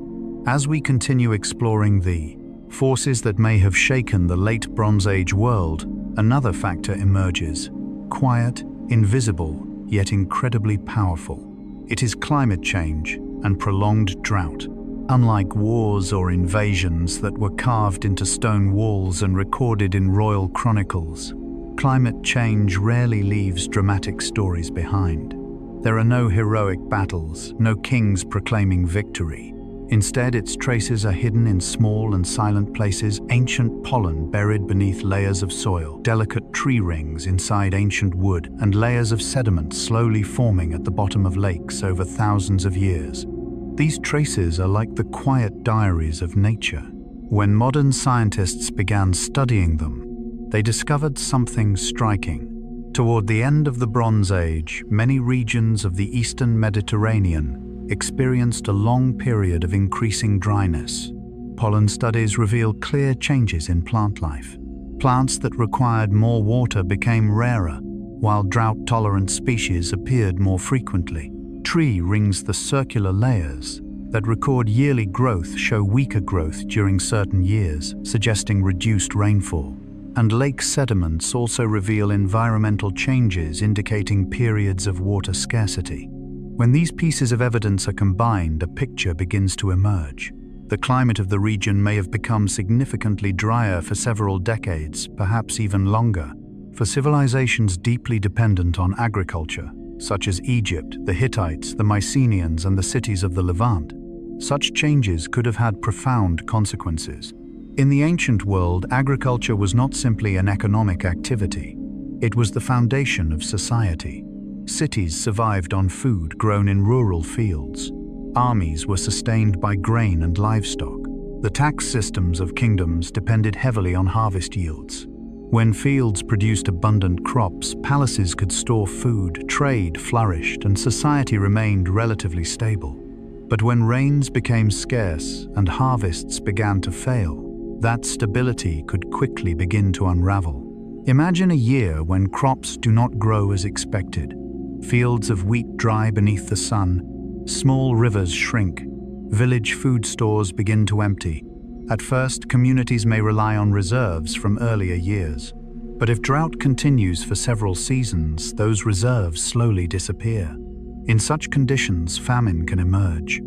As we continue exploring the forces that may have shaken the late Bronze Age world, another factor emerges: quiet, invisible, yet incredibly powerful. It is climate change and prolonged drought. Unlike wars or invasions that were carved into stone walls and recorded in royal chronicles, climate change rarely leaves dramatic stories behind. There are no heroic battles, no kings proclaiming victory. Instead, its traces are hidden in small and silent places: ancient pollen buried beneath layers of soil, delicate tree rings inside ancient wood, and layers of sediment slowly forming at the bottom of lakes over thousands of years. These traces are like the quiet diaries of nature. When modern scientists began studying them, they discovered something striking. Toward the end of the Bronze Age, many regions of the eastern Mediterranean experienced a long period of increasing dryness. Pollen studies reveal clear changes in plant life. Plants that required more water became rarer, while drought-tolerant species appeared more frequently. Tree rings, the circular layers, that record yearly growth show weaker growth during certain years, suggesting reduced rainfall. And lake sediments also reveal environmental changes indicating periods of water scarcity. When these pieces of evidence are combined, a picture begins to emerge. The climate of the region may have become significantly drier for several decades, perhaps even longer. For civilizations deeply dependent on agriculture, such as Egypt, the Hittites, the Mycenaeans, and the cities of the Levant, such changes could have had profound consequences. In the ancient world, agriculture was not simply an economic activity. It was the foundation of society. Cities survived on food grown in rural fields. Armies were sustained by grain and livestock. The tax systems of kingdoms depended heavily on harvest yields. When fields produced abundant crops, palaces could store food, trade flourished, and society remained relatively stable. But when rains became scarce and harvests began to fail, that stability could quickly begin to unravel. Imagine a year when crops do not grow as expected. Fields of wheat dry beneath the sun, small rivers shrink, village food stores begin to empty. At first, communities may rely on reserves from earlier years. But if drought continues for several seasons, those reserves slowly disappear. In such conditions, famine can emerge.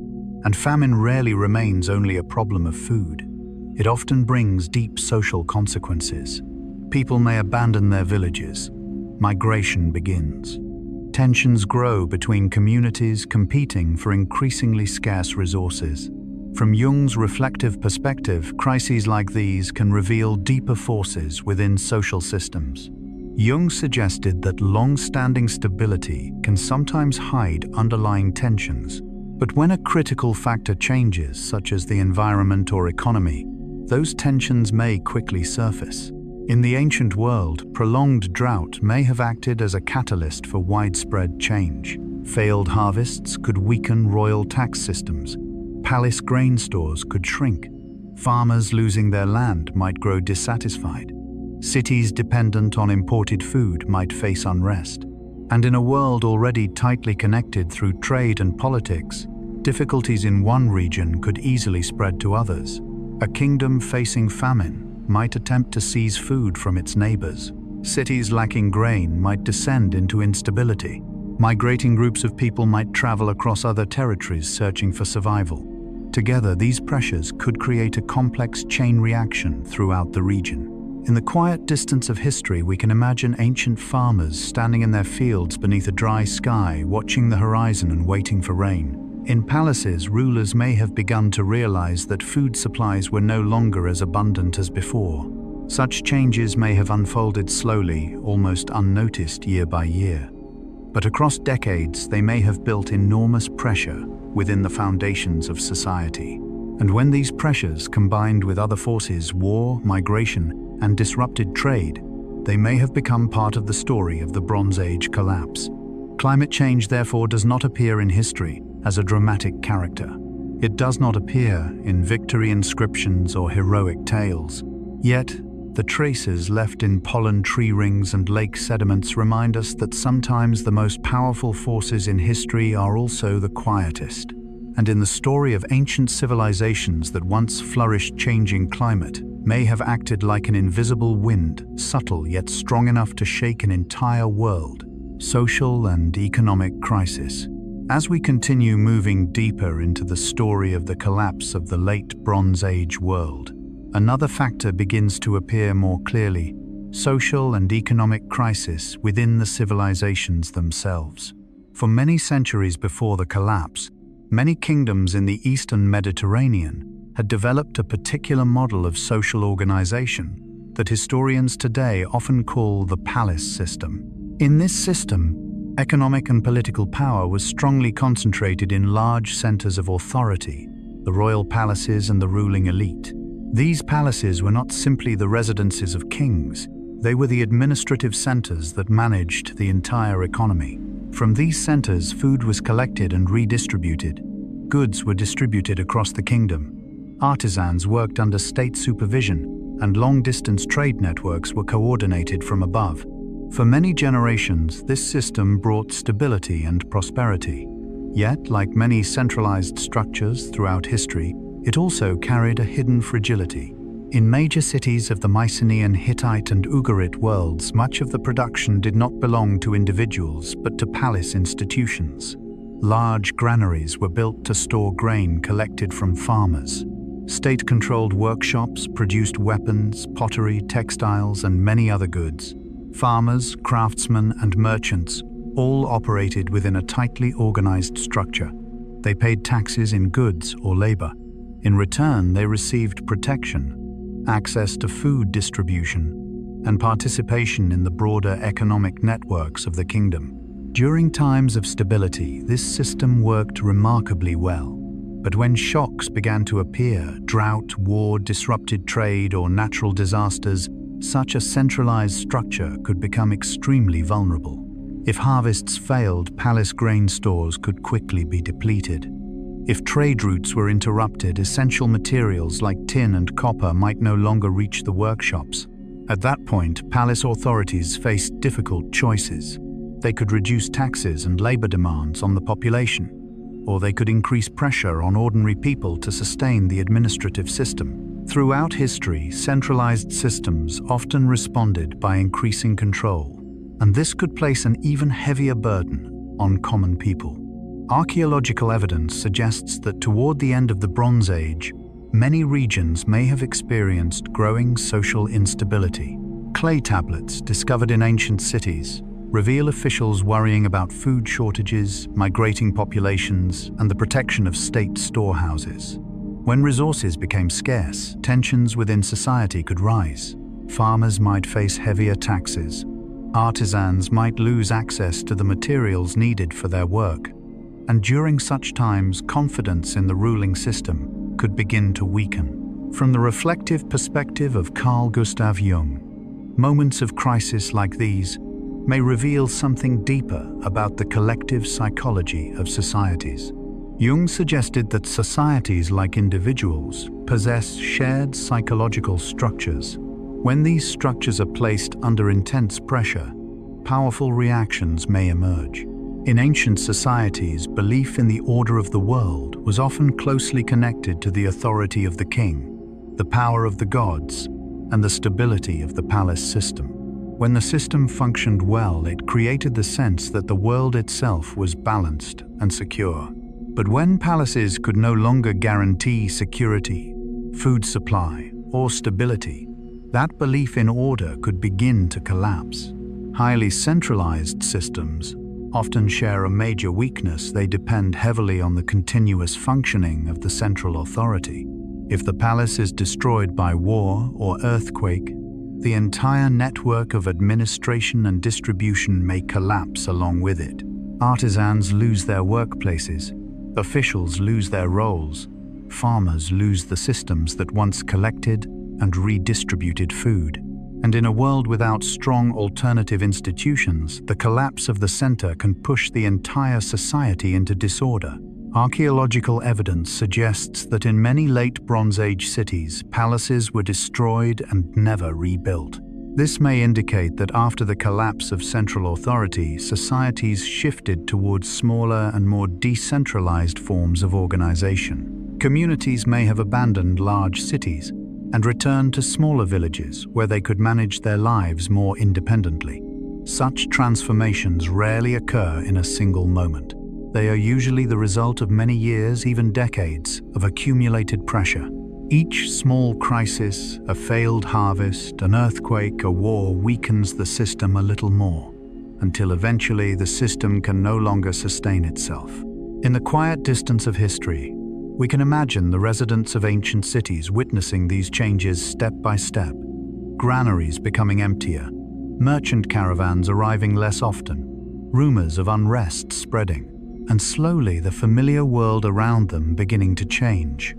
And famine rarely remains only a problem of food. It often brings deep social consequences. People may abandon their villages. Migration begins. Tensions grow between communities competing for increasingly scarce resources. From Jung's reflective perspective, crises like these can reveal deeper forces within social systems. Jung suggested that long-standing stability can sometimes hide underlying tensions. But when a critical factor changes, such as the environment or economy, those tensions may quickly surface. In the ancient world, prolonged drought may have acted as a catalyst for widespread change. Failed harvests could weaken royal tax systems. Palace grain stores could shrink. Farmers losing their land might grow dissatisfied. Cities dependent on imported food might face unrest. And in a world already tightly connected through trade and politics, difficulties in one region could easily spread to others. A kingdom facing famine might attempt to seize food from its neighbors. Cities lacking grain might descend into instability. Migrating groups of people might travel across other territories searching for survival. Together, these pressures could create a complex chain reaction throughout the region. In the quiet distance of history, we can imagine ancient farmers standing in their fields beneath a dry sky, watching the horizon and waiting for rain. In palaces, rulers may have begun to realize that food supplies were no longer as abundant as before. Such changes may have unfolded slowly, almost unnoticed year by year. But across decades, they may have built enormous pressure within the foundations of society. And when these pressures combined with other forces, war, migration, and disrupted trade, they may have become part of the story of the Bronze Age collapse. Climate change, therefore, does not appear in history as a dramatic character. It does not appear in victory inscriptions or heroic tales. Yet, the traces left in pollen tree rings and lake sediments remind us that sometimes the most powerful forces in history are also the quietest. And in the story of ancient civilizations that once flourished, changing climate may have acted like an invisible wind, subtle yet strong enough to shake an entire world. Social and economic crisis. As we continue moving deeper into the story of the collapse of the late Bronze Age world, another factor begins to appear more clearly: social and economic crisis within the civilizations themselves. For many centuries before the collapse, many kingdoms in the Eastern Mediterranean had developed a particular model of social organization that historians today often call the palace system. In this system, economic and political power was strongly concentrated in large centers of authority, the royal palaces and the ruling elite. These palaces were not simply the residences of kings, they were the administrative centers that managed the entire economy. From these centers, food was collected and redistributed. Goods were distributed across the kingdom. Artisans worked under state supervision, and long-distance trade networks were coordinated from above. For many generations, this system brought stability and prosperity. Yet, like many centralized structures throughout history, it also carried a hidden fragility. In major cities of the Mycenaean, Hittite and Ugarit worlds, much of the production did not belong to individuals but to palace institutions. Large granaries were built to store grain collected from farmers. State-controlled workshops produced weapons, pottery, textiles, and many other goods. Farmers, craftsmen, and merchants all operated within a tightly organized structure. They paid taxes in goods or labor. In return, they received protection, access to food distribution, and participation in the broader economic networks of the kingdom. During times of stability, this system worked remarkably well. But when shocks began to appear, drought, war, disrupted trade, or natural disasters, such a centralized structure could become extremely vulnerable. If harvests failed, palace grain stores could quickly be depleted. If trade routes were interrupted, essential materials like tin and copper might no longer reach the workshops. At that point, palace authorities faced difficult choices. They could reduce taxes and labor demands on the population, or they could increase pressure on ordinary people to sustain the administrative system. Throughout history, centralized systems often responded by increasing control, and this could place an even heavier burden on common people. Archaeological evidence suggests that toward the end of the Bronze Age, many regions may have experienced growing social instability. Clay tablets discovered in ancient cities reveal officials worrying about food shortages, migrating populations, and the protection of state storehouses. When resources became scarce, tensions within society could rise. Farmers might face heavier taxes. Artisans might lose access to the materials needed for their work. And during such times, confidence in the ruling system could begin to weaken. From the reflective perspective of Carl Gustav Jung, moments of crisis like these may reveal something deeper about the collective psychology of societies. Jung suggested that societies, like individuals, possess shared psychological structures. When these structures are placed under intense pressure, powerful reactions may emerge. In ancient societies, belief in the order of the world was often closely connected to the authority of the king, the power of the gods, and the stability of the palace system. When the system functioned well, it created the sense that the world itself was balanced and secure. But when palaces could no longer guarantee security, food supply, or stability, that belief in order could begin to collapse. Highly centralized systems often share a major weakness. They depend heavily on the continuous functioning of the central authority. If the palace is destroyed by war or earthquake, the entire network of administration and distribution may collapse along with it. Artisans lose their workplaces, officials lose their roles, farmers lose the systems that once collected and redistributed food. And in a world without strong alternative institutions, the collapse of the center can push the entire society into disorder. Archaeological evidence suggests that in many late Bronze Age cities, palaces were destroyed and never rebuilt. This may indicate that after the collapse of central authority, societies shifted towards smaller and more decentralized forms of organization. Communities may have abandoned large cities and returned to smaller villages where they could manage their lives more independently. Such transformations rarely occur in a single moment. They are usually the result of many years, even decades, of accumulated pressure. Each small crisis, a failed harvest, an earthquake, a war weakens the system a little more, until eventually the system can no longer sustain itself. In the quiet distance of history, we can imagine the residents of ancient cities witnessing these changes step by step. Granaries becoming emptier, merchant caravans arriving less often, rumors of unrest spreading, and slowly the familiar world around them beginning to change.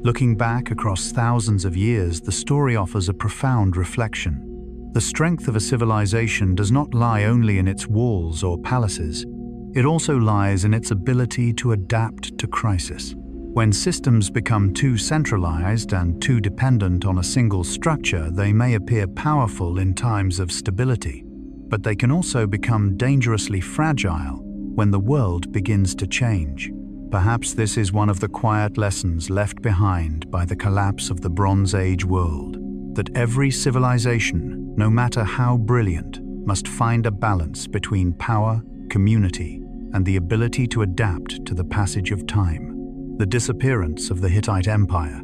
Looking back across thousands of years, the story offers a profound reflection. The strength of a civilization does not lie only in its walls or palaces. It also lies in its ability to adapt to crisis. When systems become too centralized and too dependent on a single structure, they may appear powerful in times of stability, but they can also become dangerously fragile when the world begins to change. Perhaps this is one of the quiet lessons left behind by the collapse of the Bronze Age world, that every civilization, no matter how brilliant, must find a balance between power, community, and the ability to adapt to the passage of time. The disappearance of the Hittite Empire.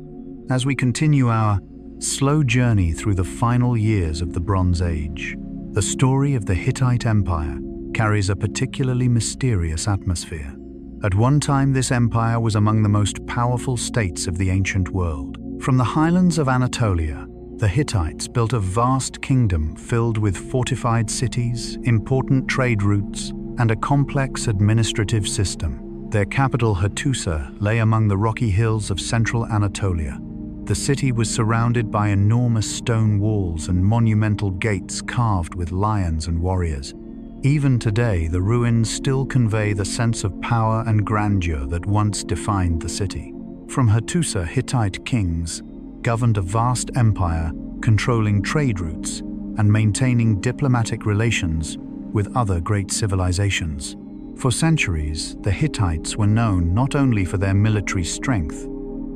As we continue our slow journey through the final years of the Bronze Age, the story of the Hittite Empire carries a particularly mysterious atmosphere. At one time, this empire was among the most powerful states of the ancient world. From the highlands of Anatolia, the Hittites built a vast kingdom filled with fortified cities, important trade routes, and a complex administrative system. Their capital, Hattusa, lay among the rocky hills of central Anatolia. The city was surrounded by enormous stone walls and monumental gates carved with lions and warriors. Even today, the ruins still convey the sense of power and grandeur that once defined the city. From Hattusa, Hittite kings governed a vast empire, controlling trade routes and maintaining diplomatic relations with other great civilizations. For centuries, the Hittites were known not only for their military strength,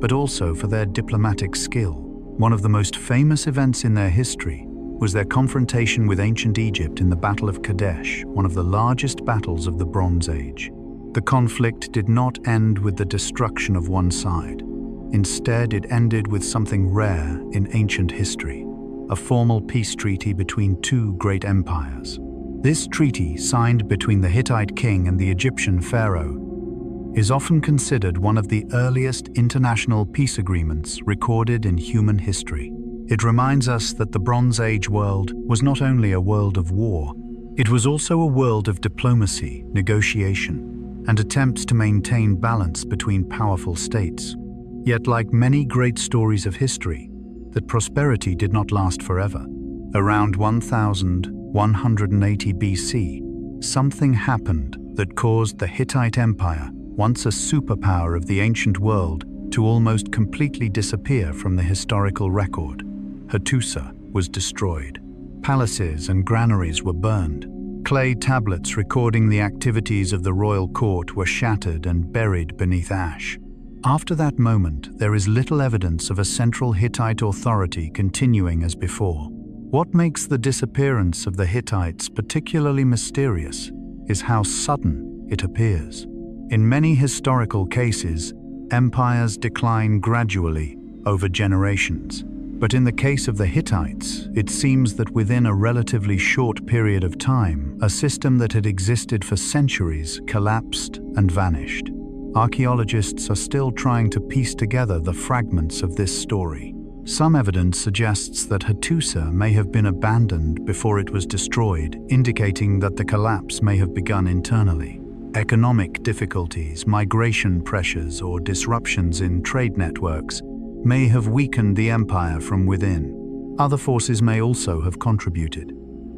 but also for their diplomatic skill. One of the most famous events in their history was their confrontation with ancient Egypt in the Battle of Kadesh, one of the largest battles of the Bronze Age. The conflict did not end with the destruction of one side. Instead, it ended with something rare in ancient history, a formal peace treaty between two great empires. This treaty, signed between the Hittite king and the Egyptian pharaoh, is often considered one of the earliest international peace agreements recorded in human history. It reminds us that the Bronze Age world was not only a world of war, it was also a world of diplomacy, negotiation, and attempts to maintain balance between powerful states. Yet, like many great stories of history, that prosperity did not last forever. Around 1180 BC, something happened that caused the Hittite Empire, once a superpower of the ancient world, to almost completely disappear from the historical record. Hattusa was destroyed. Palaces and granaries were burned. Clay tablets recording the activities of the royal court were shattered and buried beneath ash. After that moment, there is little evidence of a central Hittite authority continuing as before. What makes the disappearance of the Hittites particularly mysterious is how sudden it appears. In many historical cases, empires decline gradually over generations. But in the case of the Hittites, it seems that within a relatively short period of time, a system that had existed for centuries collapsed and vanished. Archaeologists are still trying to piece together the fragments of this story. Some evidence suggests that Hattusa may have been abandoned before it was destroyed, indicating that the collapse may have begun internally. Economic difficulties, migration pressures, or disruptions in trade networks may have weakened the empire from within. Other forces may also have contributed.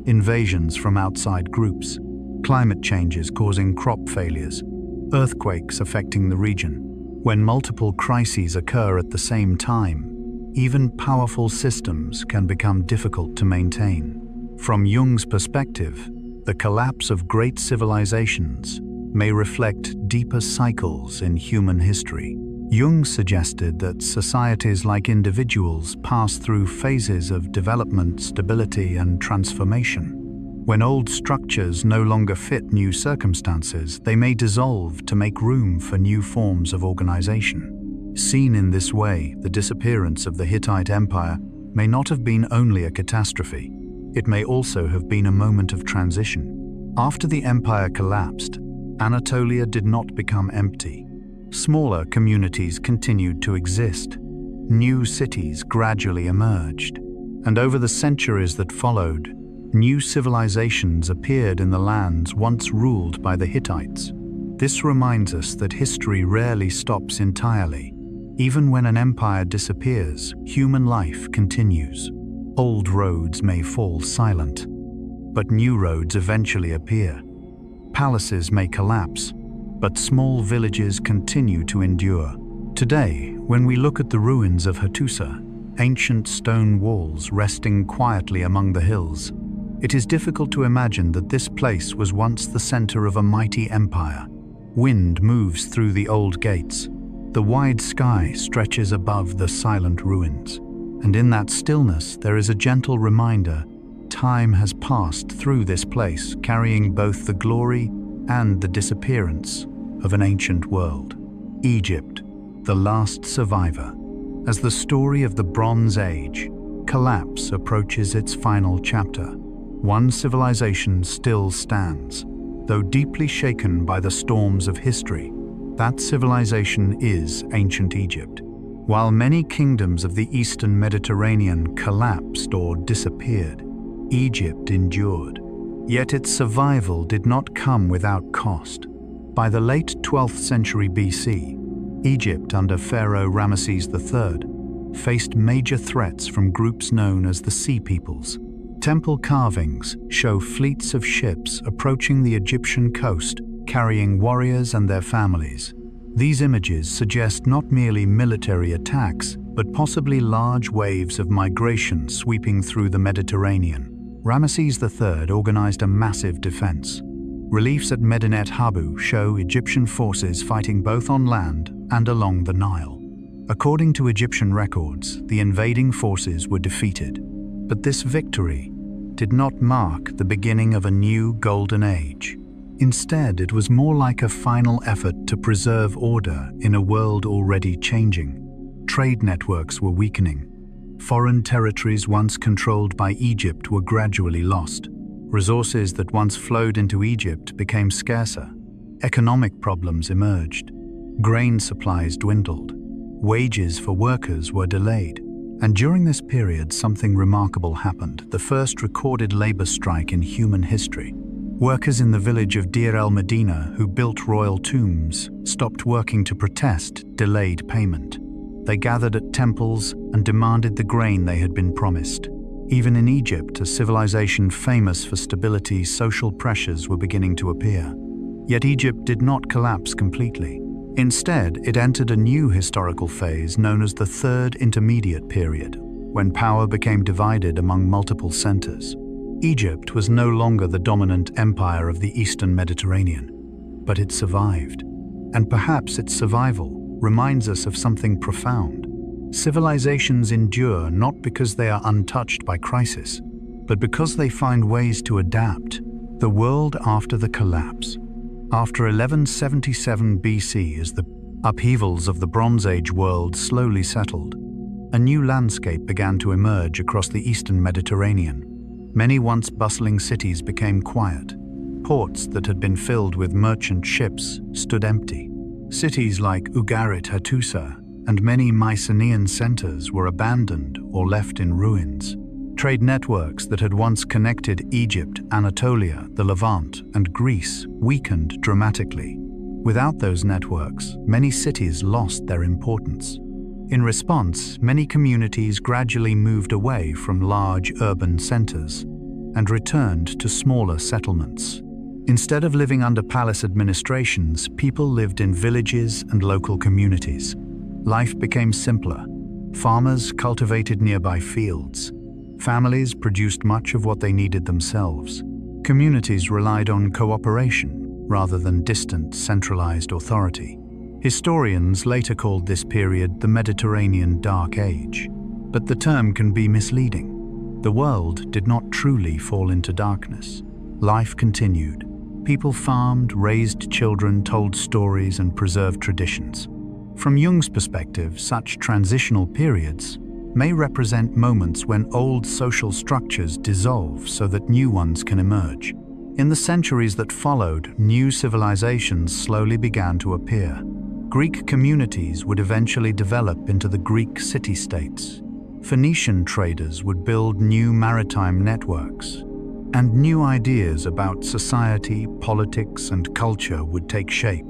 Invasions from outside groups, climate changes causing crop failures, earthquakes affecting the region. When multiple crises occur at the same time, even powerful systems can become difficult to maintain. From Jung's perspective, the collapse of great civilizations may reflect deeper cycles in human history. Jung suggested that societies, like individuals, pass through phases of development, stability, and transformation. When old structures no longer fit new circumstances, they may dissolve to make room for new forms of organization. Seen in this way, the disappearance of the Hittite Empire may not have been only a catastrophe. It may also have been a moment of transition. After the empire collapsed, Anatolia did not become empty. Smaller communities continued to exist. New cities gradually emerged. And over the centuries that followed, new civilizations appeared in the lands once ruled by the Hittites. This reminds us that history rarely stops entirely. Even when an empire disappears, human life continues. Old roads may fall silent, but new roads eventually appear. Palaces may collapse, but small villages continue to endure. Today, when we look at the ruins of Hattusa, ancient stone walls resting quietly among the hills, It is difficult to imagine that this place was once the center of a mighty empire. Wind moves through the old gates. The wide sky stretches above the silent ruins. And in that stillness, there is a gentle reminder: time has passed through this place, carrying both the glory and the disappearance of an ancient world. Egypt, the last survivor. As the story of the Bronze Age collapse approaches its final chapter, one civilization still stands, though deeply shaken by the storms of history. That civilization is ancient Egypt. While many kingdoms of the Eastern Mediterranean collapsed or disappeared, Egypt endured. Yet its survival did not come without cost. By the late 12th century BC, Egypt under Pharaoh Ramesses III faced major threats from groups known as the Sea Peoples. Temple carvings show fleets of ships approaching the Egyptian coast, carrying warriors and their families. These images suggest not merely military attacks, but possibly large waves of migration sweeping through the Mediterranean. Ramesses III organized a massive defense. Reliefs at Medinet Habu show Egyptian forces fighting both on land and along the Nile. According to Egyptian records, the invading forces were defeated. But this victory did not mark the beginning of a new golden age. Instead, it was more like a final effort to preserve order in a world already changing. Trade networks were weakening. Foreign territories once controlled by Egypt were gradually lost. Resources that once flowed into Egypt became scarcer. Economic problems emerged. Grain supplies dwindled. Wages for workers were delayed. And during this period, something remarkable happened: the first recorded labor strike in human history. Workers in the village of Deir el-Medina, who built royal tombs, stopped working to protest delayed payment. They gathered at temples and demanded the grain they had been promised. Even in Egypt, a civilization famous for stability, social pressures were beginning to appear. Yet Egypt did not collapse completely. Instead, it entered a new historical phase known as the Third Intermediate Period, when power became divided among multiple centers. Egypt was no longer the dominant empire of the Eastern Mediterranean, but it survived. And perhaps its survival reminds us of something profound. Civilizations endure not because they are untouched by crisis, but because they find ways to adapt. The world after the collapse. After 1177 BC, as the upheavals of the Bronze Age world slowly settled, a new landscape began to emerge across the Eastern Mediterranean. Many once bustling cities became quiet. Ports that had been filled with merchant ships stood empty. Cities like Ugarit Hattusa and many Mycenaean centers were abandoned or left in ruins. Trade networks that had once connected Egypt, Anatolia, the Levant, and Greece weakened dramatically. Without those networks, many cities lost their importance. In response, many communities gradually moved away from large urban centers and returned to smaller settlements. Instead of living under palace administrations, people lived in villages and local communities. Life became simpler. Farmers cultivated nearby fields. Families produced much of what they needed themselves. Communities relied on cooperation rather than distant, centralized authority. Historians later called this period the Mediterranean Dark Age, but the term can be misleading. The world did not truly fall into darkness. Life continued. People farmed, raised children, told stories, and preserved traditions. From Jung's perspective, such transitional periods may represent moments when old social structures dissolve so that new ones can emerge. In the centuries that followed, new civilizations slowly began to appear. Greek communities would eventually develop into the Greek city-states. Phoenician traders would build new maritime networks, and new ideas about society, politics, and culture would take shape.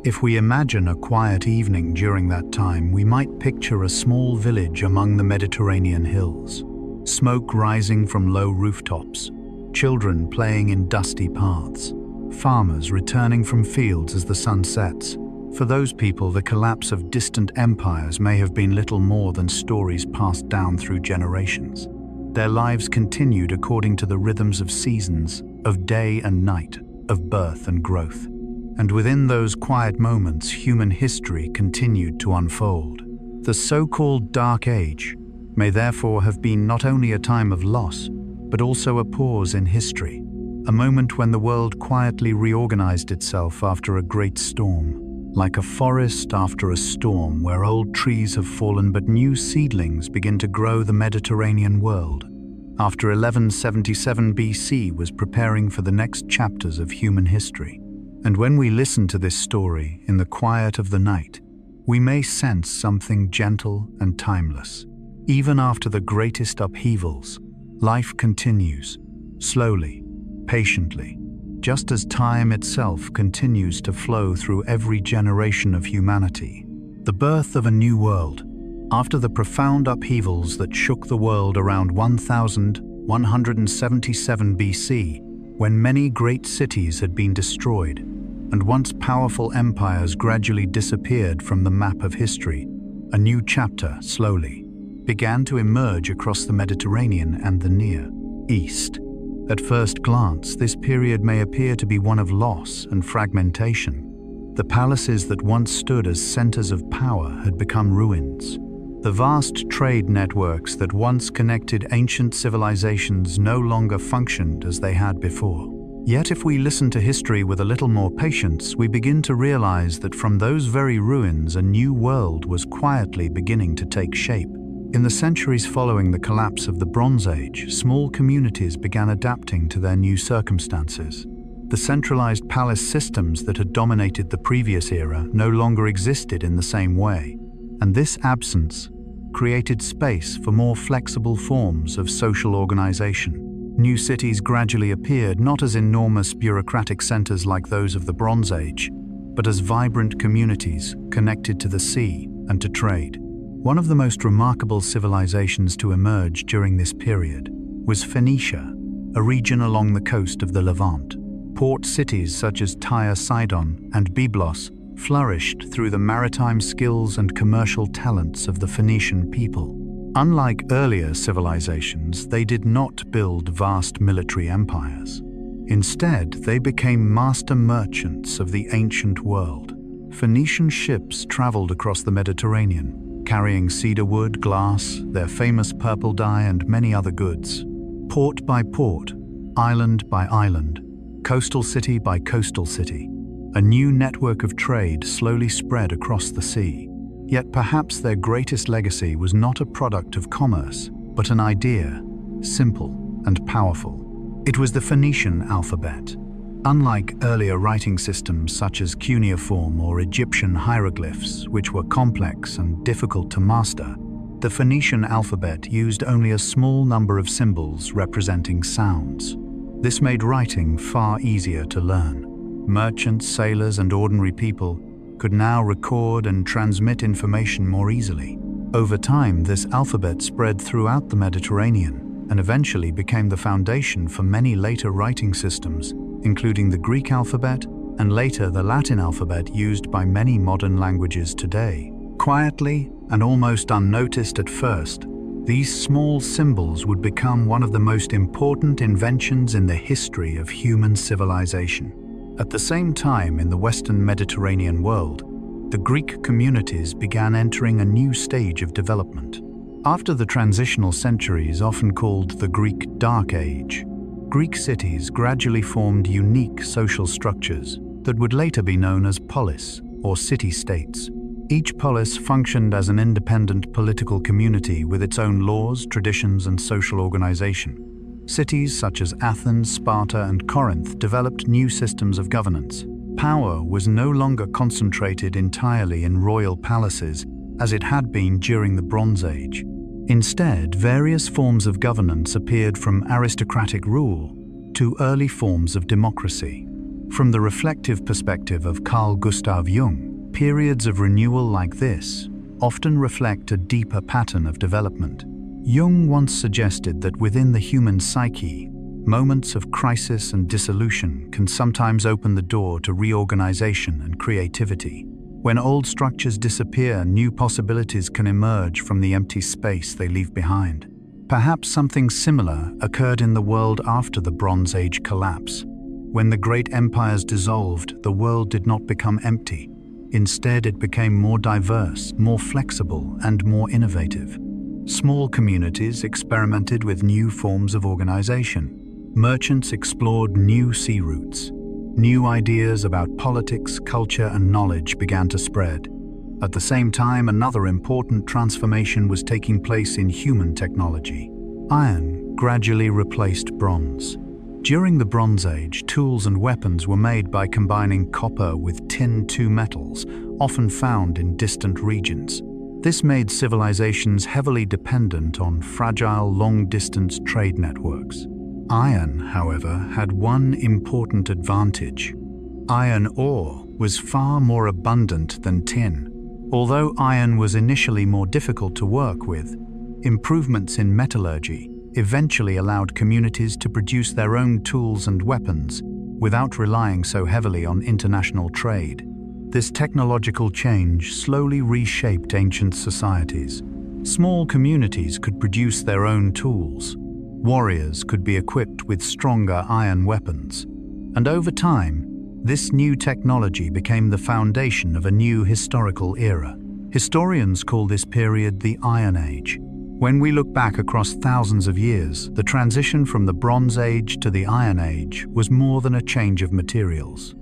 If we imagine a quiet evening during that time, we might picture a small village among the Mediterranean hills, smoke rising from low rooftops, children playing in dusty paths, farmers returning from fields as the sun sets. For those people, the collapse of distant empires may have been little more than stories passed down through generations. their lives continued according to the rhythms of seasons, of day and night, of birth and growth. And within those quiet moments, human history continued to unfold. The so-called Dark Age may therefore have been not only a time of loss, but also a pause in history, a moment when the world quietly reorganized itself after a great storm. Like a forest after a storm where old trees have fallen but new seedlings begin to grow, the Mediterranean world, after 1177 BC, was preparing for the next chapters of human history. And when we listen to this story in the quiet of the night, we may sense something gentle and timeless. Even after the greatest upheavals, life continues, slowly, patiently, just as time itself continues to flow through every generation of humanity. The birth of a new world. After the profound upheavals that shook the world around 1177 BC, when many great cities had been destroyed, and once powerful empires gradually disappeared from the map of history, a new chapter, slowly, began to emerge across the Mediterranean and the Near East. At first glance, this period may appear to be one of loss and fragmentation. The palaces that once stood as centers of power had become ruins. The vast trade networks that once connected ancient civilizations no longer functioned as they had before. Yet if we listen to history with a little more patience, we begin to realize that from those very ruins a new world was quietly beginning to take shape. In the centuries following the collapse of the Bronze Age, small communities began adapting to their new circumstances. The centralized palace systems that had dominated the previous era no longer existed in the same way, and this absence created space for more flexible forms of social organization. New cities gradually appeared not as enormous bureaucratic centers like those of the Bronze Age, but as vibrant communities connected to the sea and to trade. One of the most remarkable civilizations to emerge during this period was Phoenicia, a region along the coast of the Levant. Port cities such as Tyre, Sidon, and Byblos flourished through the maritime skills and commercial talents of the Phoenician people. Unlike earlier civilizations, they did not build vast military empires. Instead, they became master merchants of the ancient world. Phoenician ships traveled across the Mediterranean, carrying cedar wood, glass, their famous purple dye, and many other goods. Port by port, island by island, coastal city by coastal city, a new network of trade slowly spread across the sea. Yet perhaps their greatest legacy was not a product of commerce, but an idea, simple and powerful. It was the Phoenician alphabet. Unlike earlier writing systems such as cuneiform or Egyptian hieroglyphs, which were complex and difficult to master, the Phoenician alphabet used only a small number of symbols representing sounds. This made writing far easier to learn. Merchants, sailors, and ordinary people could now record and transmit information more easily. Over time, this alphabet spread throughout the Mediterranean and eventually became the foundation for many later writing systems, including the Greek alphabet and later the Latin alphabet used by many modern languages today. Quietly and almost unnoticed at first, these small symbols would become one of the most important inventions in the history of human civilization. At the same time, in the Western Mediterranean world, the Greek communities began entering a new stage of development. After the transitional centuries, often called the Greek Dark Age, Greek cities gradually formed unique social structures that would later be known as polis, or city-states. Each polis functioned as an independent political community with its own laws, traditions, and social organization. Cities such as Athens, Sparta, and Corinth developed new systems of governance. Power was no longer concentrated entirely in royal palaces as it had been during the Bronze Age. Instead, various forms of governance appeared, from aristocratic rule to early forms of democracy. From the reflective perspective of Carl Gustav Jung, periods of renewal like this often reflect a deeper pattern of development. Jung once suggested that within the human psyche, moments of crisis and dissolution can sometimes open the door to reorganization and creativity. When old structures disappear, new possibilities can emerge from the empty space they leave behind. Perhaps something similar occurred in the world after the Bronze Age collapse. When the great empires dissolved, the world did not become empty. Instead, it became more diverse, more flexible, and more innovative. Small communities experimented with new forms of organization. Merchants explored new sea routes. New ideas about politics, culture, and knowledge began to spread. At the same time, another important transformation was taking place in human technology. Iron gradually replaced bronze. During the Bronze Age, tools and weapons were made by combining copper with tin, two metals, often found in distant regions. This made civilizations heavily dependent on fragile, long-distance trade networks. Iron, however, had one important advantage. Iron ore was far more abundant than tin. Although iron was initially more difficult to work with, improvements in metallurgy eventually allowed communities to produce their own tools and weapons without relying so heavily on international trade. This technological change slowly reshaped ancient societies. Small communities could produce their own tools. Warriors could be equipped with stronger iron weapons. And over time, this new technology became the foundation of a new historical era. Historians call this period the Iron Age. When we look back across thousands of years, the transition from the Bronze Age to the Iron Age was more than a change of materials.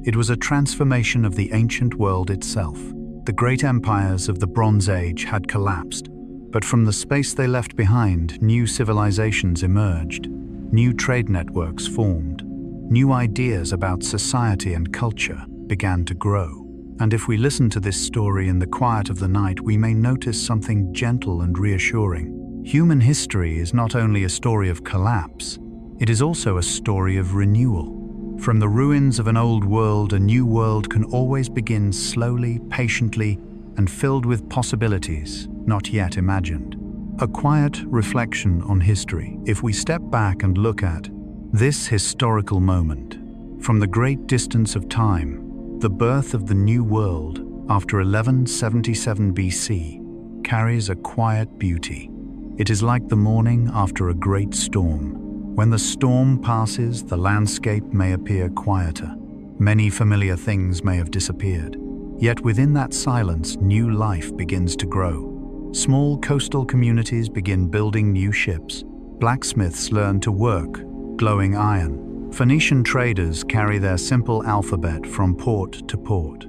It was a transformation of the ancient world itself. The great empires of the Bronze Age had collapsed, but from the space they left behind, new civilizations emerged. New trade networks formed. New ideas about society and culture began to grow. And if we listen to this story in the quiet of the night, we may notice something gentle and reassuring. Human history is not only a story of collapse, it is also a story of renewal. From the ruins of an old world, a new world can always begin slowly, patiently, and filled with possibilities not yet imagined. A quiet reflection on history. If we step back and look at this historical moment, from the great distance of time, the birth of the New World after 1177 BC carries a quiet beauty. It is like the morning after a great storm. When the storm passes, the landscape may appear quieter. Many familiar things may have disappeared. Yet within that silence, new life begins to grow. Small coastal communities begin building new ships. Blacksmiths learn to work glowing iron. Phoenician traders carry their simple alphabet from port to port.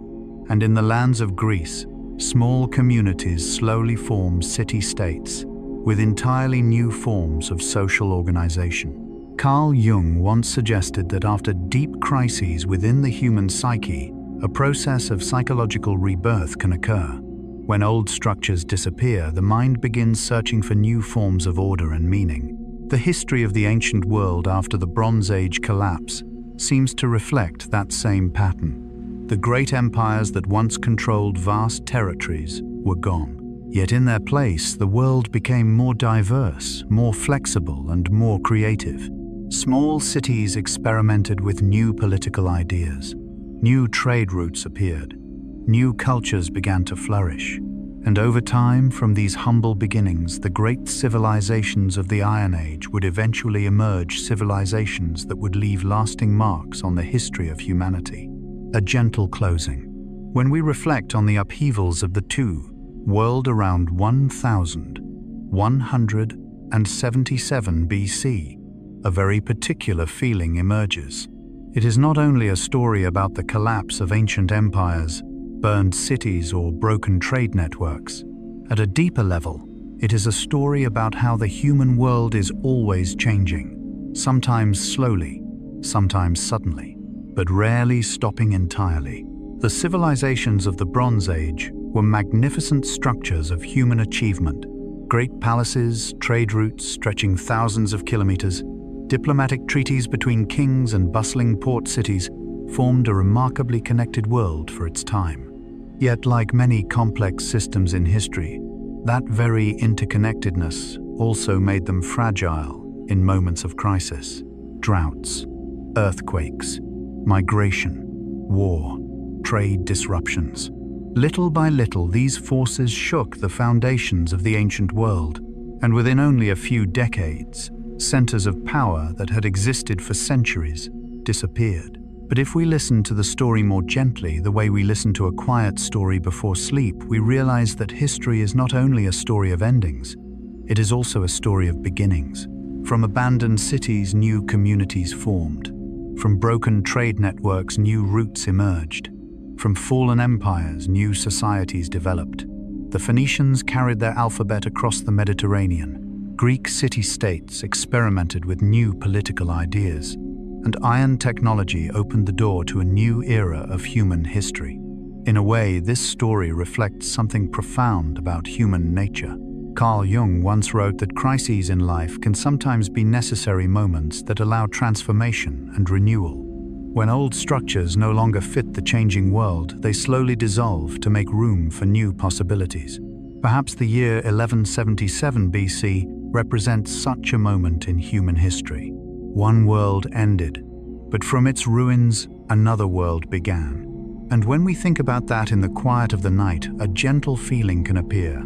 And in the lands of Greece, small communities slowly form city-states with entirely new forms of social organization. Carl Jung once suggested that after deep crises within the human psyche, a process of psychological rebirth can occur. When old structures disappear, the mind begins searching for new forms of order and meaning. The history of the ancient world after the Bronze Age collapse seems to reflect that same pattern. The great empires that once controlled vast territories were gone. Yet in their place, the world became more diverse, more flexible, and more creative. Small cities experimented with new political ideas. New trade routes appeared. New cultures began to flourish. And over time, from these humble beginnings, the great civilizations of the Iron Age would eventually emerge, civilizations that would leave lasting marks on the history of humanity. A gentle closing. When we reflect on the upheavals of the world around 1177 BC, a very particular feeling emerges. It is not only a story about the collapse of ancient empires, burned cities, or broken trade networks. At a deeper level, it is a story about how the human world is always changing, sometimes slowly, sometimes suddenly, but rarely stopping entirely. The civilizations of the Bronze Age were magnificent structures of human achievement. Great palaces, trade routes stretching thousands of kilometers, diplomatic treaties between kings and bustling port cities formed a remarkably connected world for its time. Yet, like many complex systems in history, that very interconnectedness also made them fragile in moments of crisis. Droughts, earthquakes, migration, war, trade disruptions. Little by little, these forces shook the foundations of the ancient world. And within only a few decades, centers of power that had existed for centuries disappeared. But if we listen to the story more gently, the way we listen to a quiet story before sleep, we realize that history is not only a story of endings, it is also a story of beginnings. From abandoned cities, new communities formed. From broken trade networks, new routes emerged. From fallen empires, new societies developed. The Phoenicians carried their alphabet across the Mediterranean. Greek city-states experimented with new political ideas. And iron technology opened the door to a new era of human history. In a way, this story reflects something profound about human nature. Carl Jung once wrote that crises in life can sometimes be necessary moments that allow transformation and renewal. When old structures no longer fit the changing world, they slowly dissolve to make room for new possibilities. Perhaps the year 1177 BC represents such a moment in human history. One world ended, but from its ruins, another world began. And when we think about that in the quiet of the night, a gentle feeling can appear,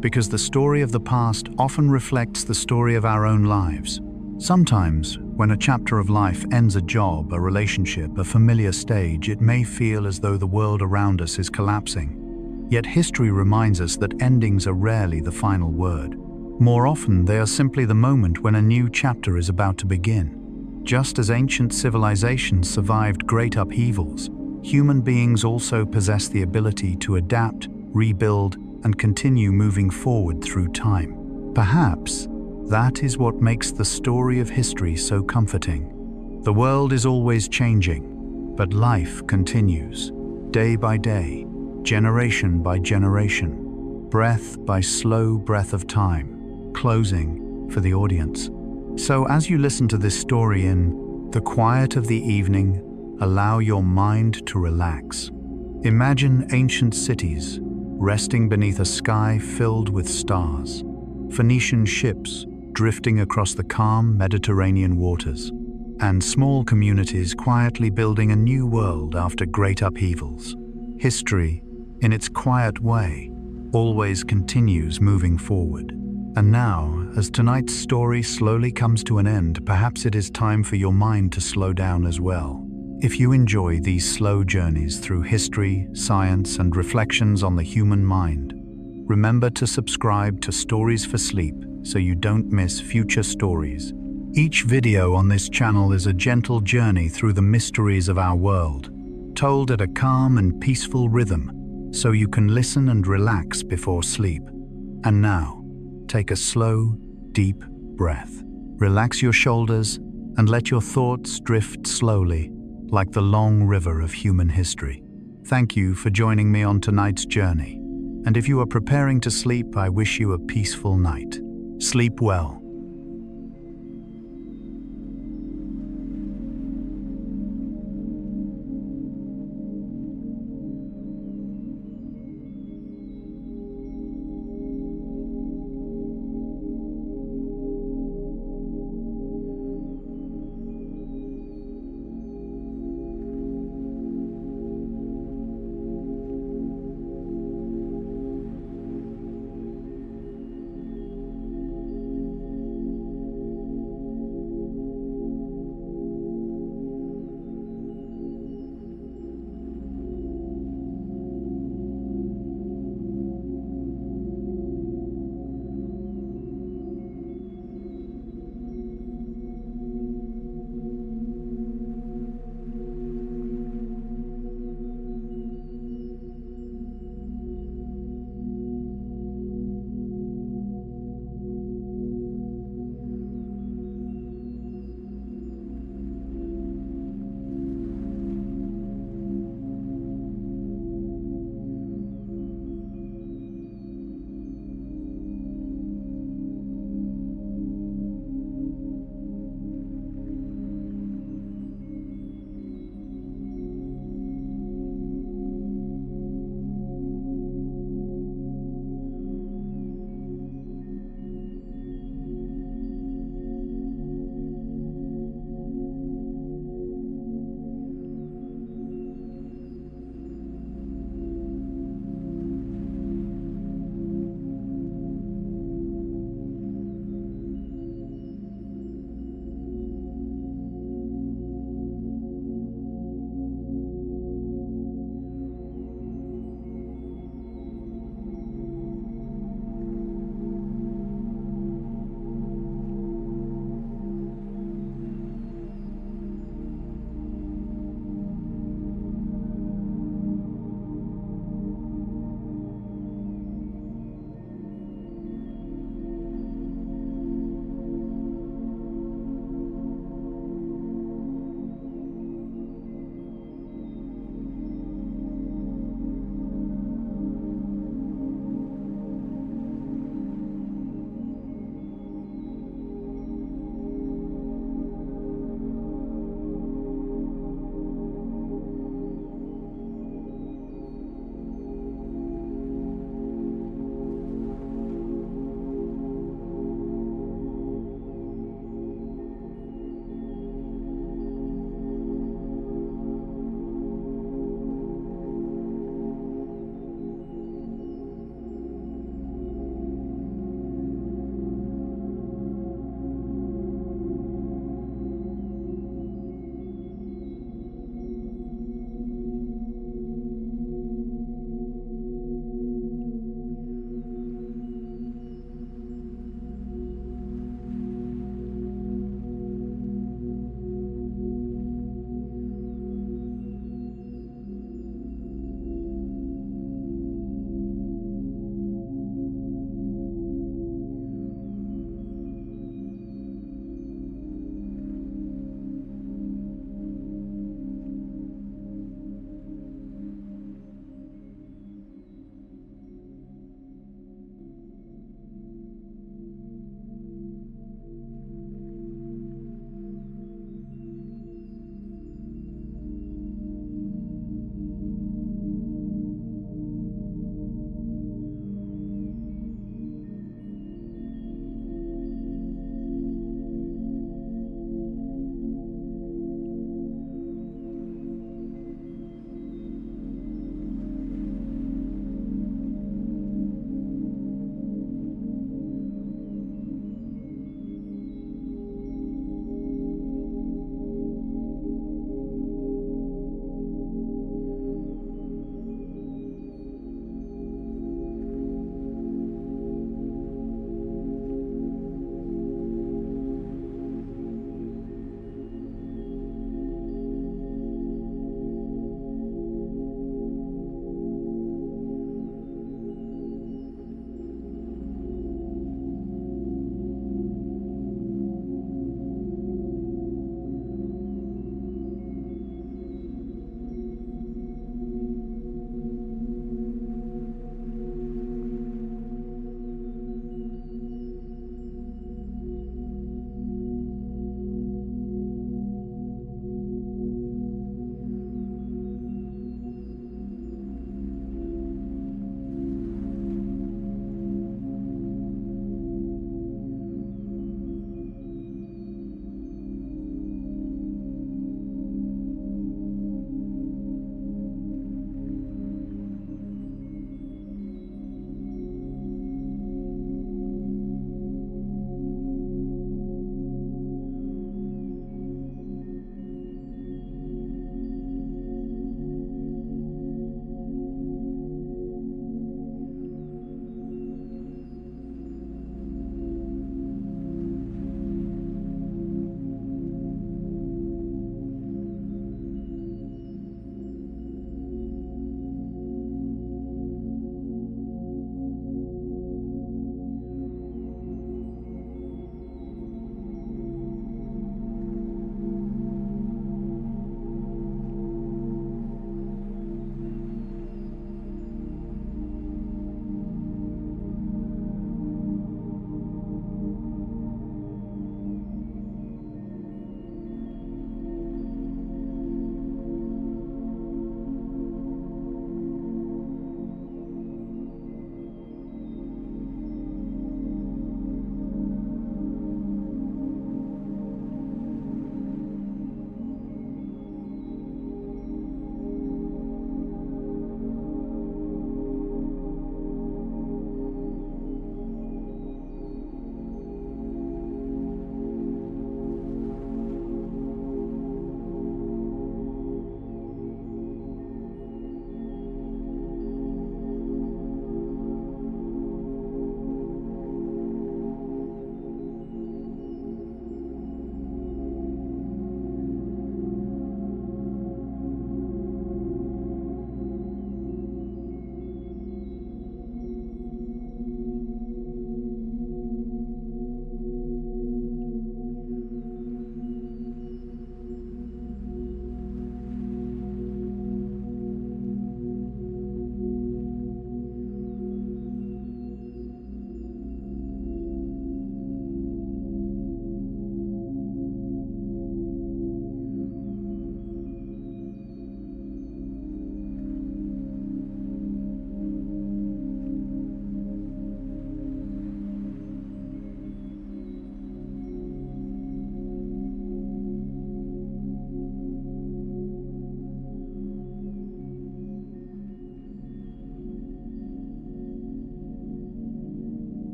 because the story of the past often reflects the story of our own lives. Sometimes, when a chapter of life ends a job, a relationship, a familiar stage, it may feel as though the world around us is collapsing. Yet history reminds us that endings are rarely the final word. More often, they are simply the moment when a new chapter is about to begin. Just as ancient civilizations survived great upheavals, human beings also possess the ability to adapt, rebuild, and continue moving forward through time. Perhaps that is what makes the story of history so comforting. The world is always changing, but life continues, day by day, generation by generation, breath by slow breath of time, closing for the audience. So as you listen to this story in the quiet of the evening, allow your mind to relax. Imagine ancient cities resting beneath a sky filled with stars, Phoenician ships drifting across the calm Mediterranean waters, and small communities quietly building a new world after great upheavals. History, in its quiet way, always continues moving forward. And now, as tonight's story slowly comes to an end, perhaps it is time for your mind to slow down as well. If you enjoy these slow journeys through history, science, and reflections on the human mind, remember to subscribe to Stories for Sleep so you don't miss future stories. Each video on this channel is a gentle journey through the mysteries of our world, told at a calm and peaceful rhythm, so you can listen and relax before sleep. And now, take a slow, deep breath. Relax your shoulders and let your thoughts drift slowly, like the long river of human history. Thank you for joining me on tonight's journey. And if you are preparing to sleep, I wish you a peaceful night. Sleep well.